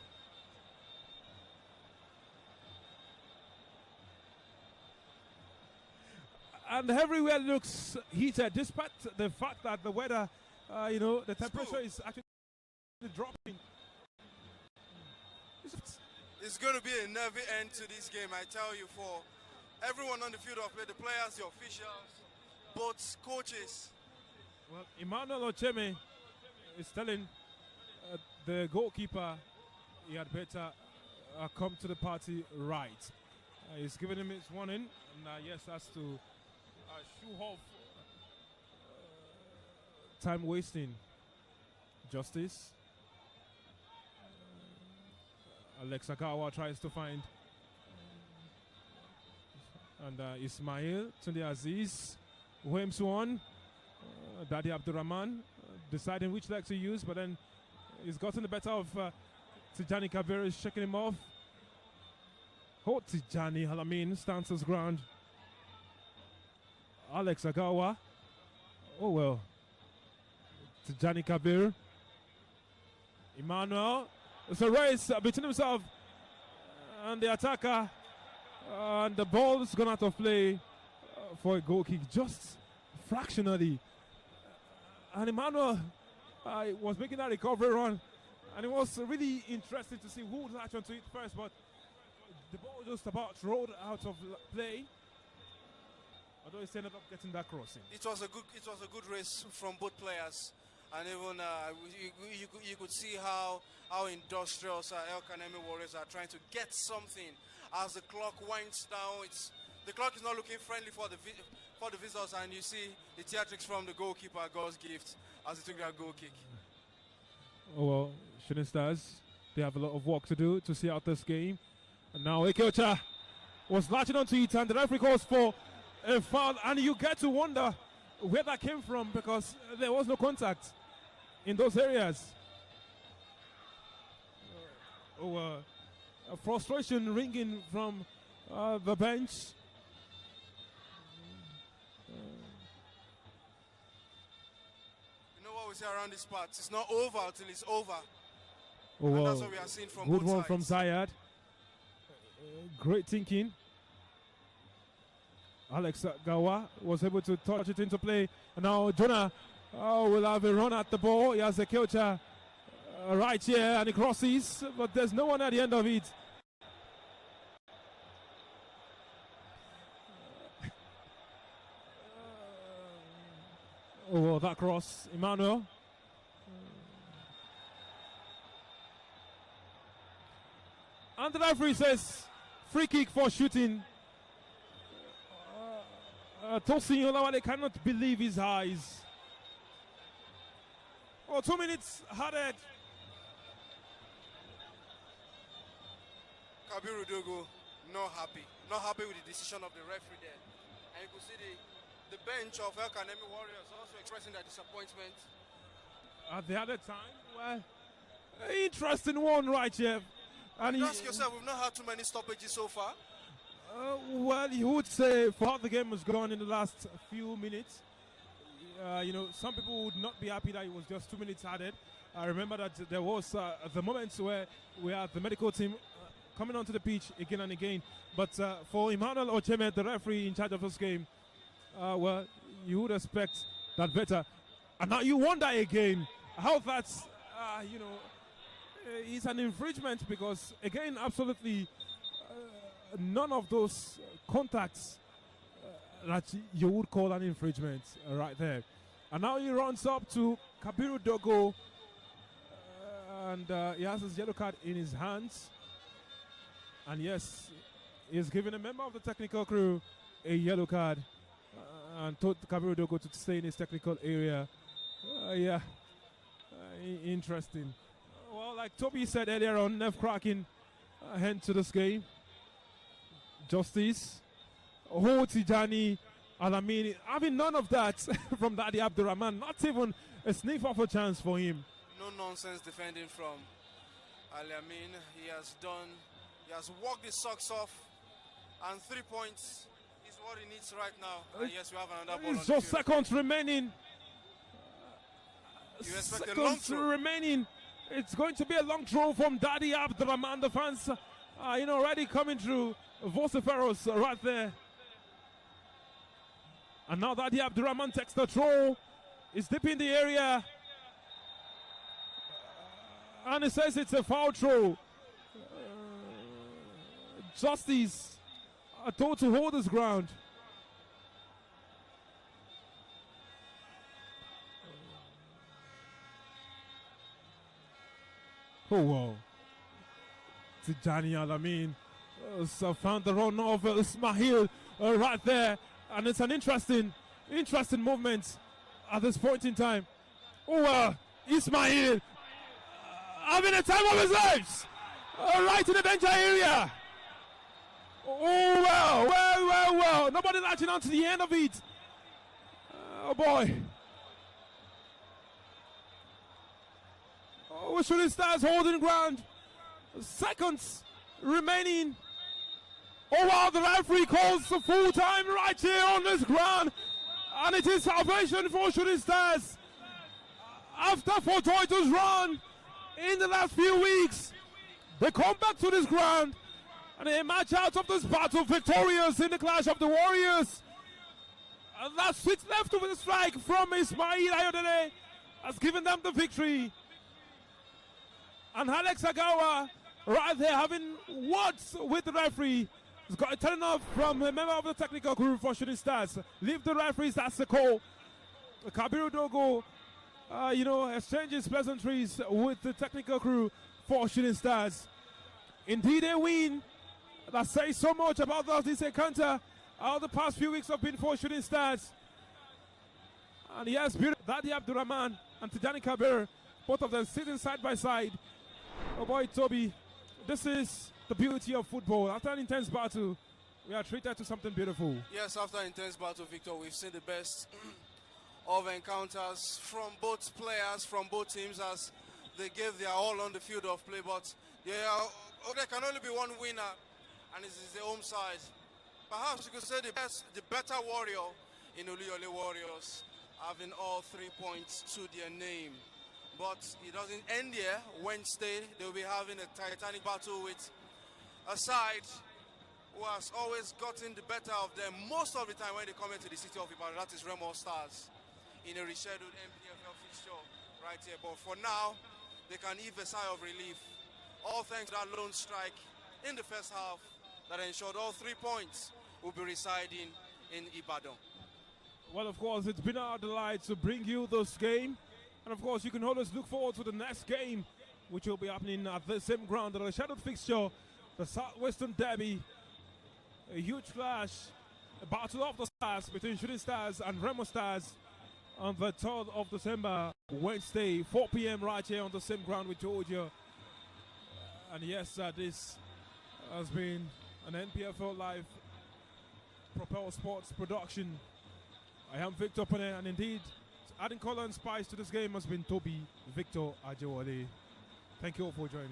Speaker 1: And everywhere looks heated, despite the fact that the weather, the temperature is actually dropping.
Speaker 2: It's going to be a nervy end to this game, I tell you, for everyone on the field of play, the players, the officials, both coaches.
Speaker 1: Well, Emmanuel Ocheme is telling the goalkeeper he had better come to the party right. He's giving him his warning, and yes, has to shoo off time wasting. Justice. Alex Agawa tries to find and Ismail Tunde Aziz, Wim Swan, Dadi Abdurrahman, deciding which leg to use, but then he's gotten the better of Tijani Kabir, is shaking him off. Tijani Halamin stands his ground. Alex Agawa. Oh well. Tijani Kabir. Emmanuel. It's a race between himself and the attacker. And the ball is gone out of play for a goal kick just fractionally. And Emmanuel was making that recovery run. And it was really interesting to see who would latch onto it first, but the ball just about rolled out of play. Although he ended up getting that crossing.
Speaker 2: It was a good race from both players, and even you could see how industrious EL-KANEMI Warriors are trying to get something as the clock winds down. The clock is not looking friendly for the visitors, and you see the theatrics from the goalkeeper, God's gift, as he took that goal kick.
Speaker 1: Oh well, Shooting Stars, they have a lot of work to do to see out this game. And now Ekeocha was latching onto it, and the referee calls for a foul, and you get to wonder where that came from because there was no contact in those areas. A frustration ringing from the bench.
Speaker 2: You know what we say around this part, it's not over until it's over.
Speaker 1: Oh,
Speaker 2: And
Speaker 1: wow.
Speaker 2: that's what we are seeing from
Speaker 1: Good
Speaker 2: both
Speaker 1: one
Speaker 2: sides.
Speaker 1: from Zayed. Great thinking. Alex Gawa was able to touch it into play. And now Jonah will have a run at the ball. He has a Kelcha right here and he crosses, but there's no one at the end of it. Oh, that cross, Emmanuel. And the referee says free kick for shooting. Tosin Olawale cannot believe his eyes. Oh, 2 minutes added.
Speaker 2: Kabiru Dogo, not happy. Not happy with the decision of the referee there. And you could see the bench of EL-KANEMI Warriors also expressing their disappointment.
Speaker 1: At the other time, well, interesting one right here. And
Speaker 2: You ask yourself, we've not had too many stoppages so far.
Speaker 1: well, you would say for how the game was gone in the last few minutes. You know, some people would not be happy that it was just 2 minutes added. I remember that there was the moments where we had the medical team coming onto the pitch again and again. But for Emmanuel Ocheme, the referee in charge of this game, well, you would expect that better. And now you wonder again how that's, you know, is an infringement because, again, absolutely none of those contacts that you would call an infringement right there. And now he runs up to Kabiru Dogo and he has his yellow card in his hands. And yes, he's giving a member of the technical crew a yellow card and told Kabiru Dogo to stay in his technical area. Yeah, interesting. Well, like Toby said earlier on, Nev cracking hand to this game. Justice. Tijani Alamini, having none of that from Dadi Abdurrahman, not even a sniff of a chance for him.
Speaker 2: No nonsense defending from Ali Amin. He has walked his socks off, and 3 points is what he needs right now. And yes, we have another ball.
Speaker 1: It's just
Speaker 2: the field.
Speaker 1: seconds remaining.
Speaker 2: You expect a long
Speaker 1: Seconds
Speaker 2: throw.
Speaker 1: remaining. It's going to be a long throw from Dadi Abdurrahman. The fans are, you know, already coming through. Vociferous right there. And now Dadi Abdurrahman takes the throw. He's deep in the area. And he says it's a foul throw. Justice told to hold his ground. Oh, wow. Tijani Alamin so found the run of Ismail right there. And it's an interesting movement at this point in time. Oh, Ismail having a time of his life right in the danger area. Oh, well. Nobody latching on to the end of it. Oh, boy. Oh, Shooting Stars holding ground. Seconds remaining. Oh, wow, the referee calls the full time right here on this ground. And it is salvation for Shooting Stars. After fortuitous run in the last few weeks, they come back to this ground and they march out of this battle victorious in the Clash of the Warriors. And that switch left with a strike from Ismail Ayodele has given them the victory. And Alex Agawa right there having words with the referee. He's got a turn off from a member of the technical crew for Shooting Stars. Leave the referees, that's the call. Kabiru Dogo, you know, exchanges pleasantries with the technical crew for Shooting Stars. Indeed a win that says so much about this encounter. How the past few weeks have been for Shooting Stars. And yes, Dadi Abdurrahman and Tijani Kabir, both of them sitting side by side. Oh boy, Toby, this is the beauty of football. After an intense battle, we are treated to something beautiful.
Speaker 2: Yes, after an intense battle, Victor, we've seen the best of encounters from both players, from both teams, as they gave their all on the field of play. But there can only be one winner, and it is the home side. Perhaps you could say the better warrior in Oluyole Warriors having all 3 points to their name. But it doesn't end here. Wednesday, they'll be having a titanic battle with a side who has always gotten the better of them most of the time when they come into the city of Ibadan. That is Remo Stars in a rescheduled NPFL fixture right here. But for now, they can heave a sigh of relief. All thanks to that lone strike in the first half that ensured all 3 points will be residing in Ibadan.
Speaker 1: Well, of course, it's been our delight to bring you this game. And of course, you can always look forward to the next game, which will be happening at the same ground, the scheduled fixture, the Southwestern Derby. A huge clash, a battle of the stars between Shooting Stars and Remo Stars on the 3rd of December, Wednesday, 4 p.m. right here on the same ground with Georgia. And yes, this has been an NPFL Live Propel Sports production. I am Victor Pene, and indeed, adding color and spice to this game has been Toby Victor Ajewale. Thank you all for joining.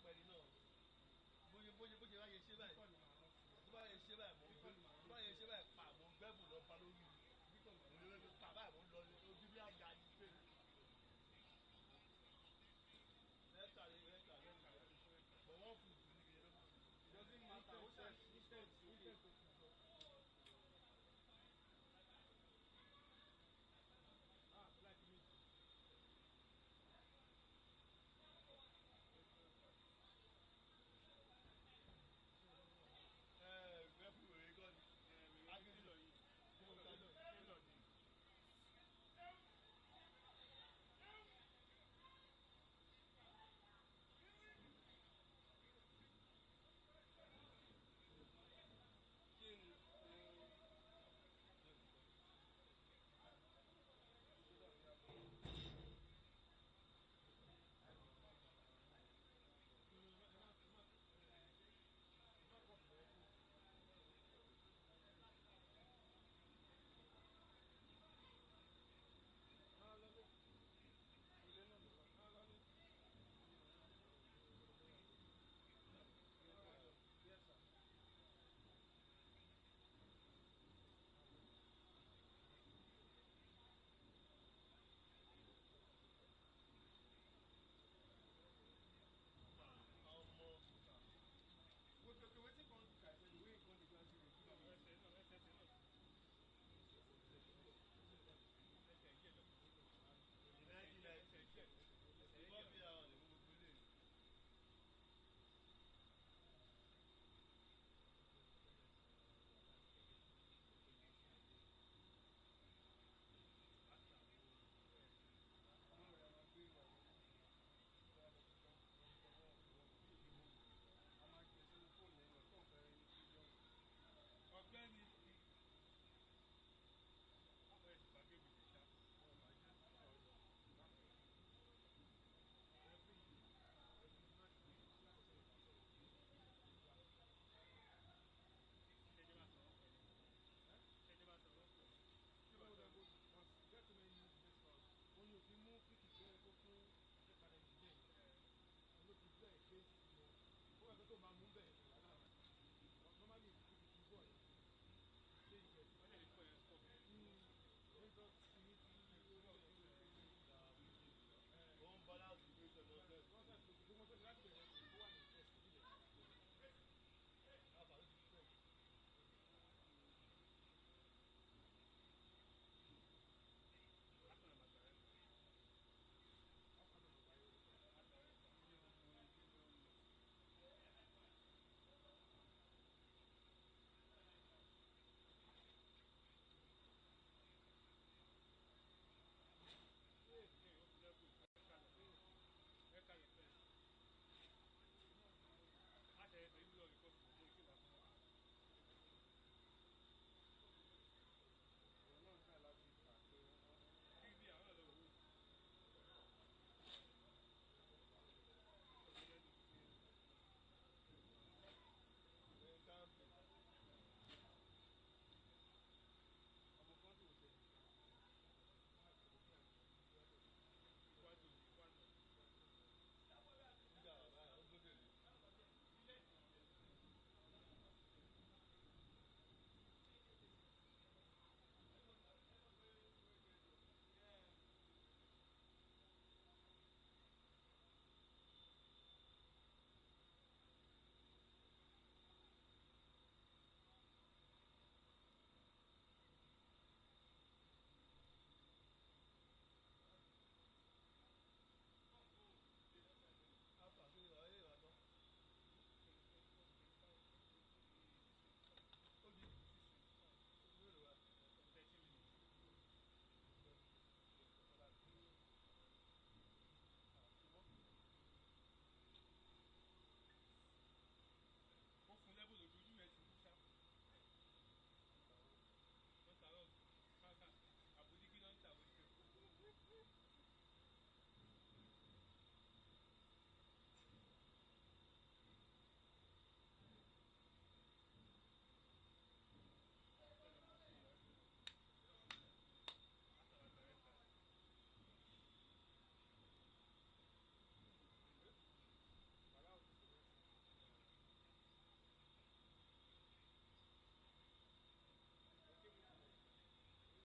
Speaker 3: pẹ̀lú náà bóyá ráyè ṣe báyìí tó bá yẹ ṣe báyìí mo ń gbẹ́bù lọ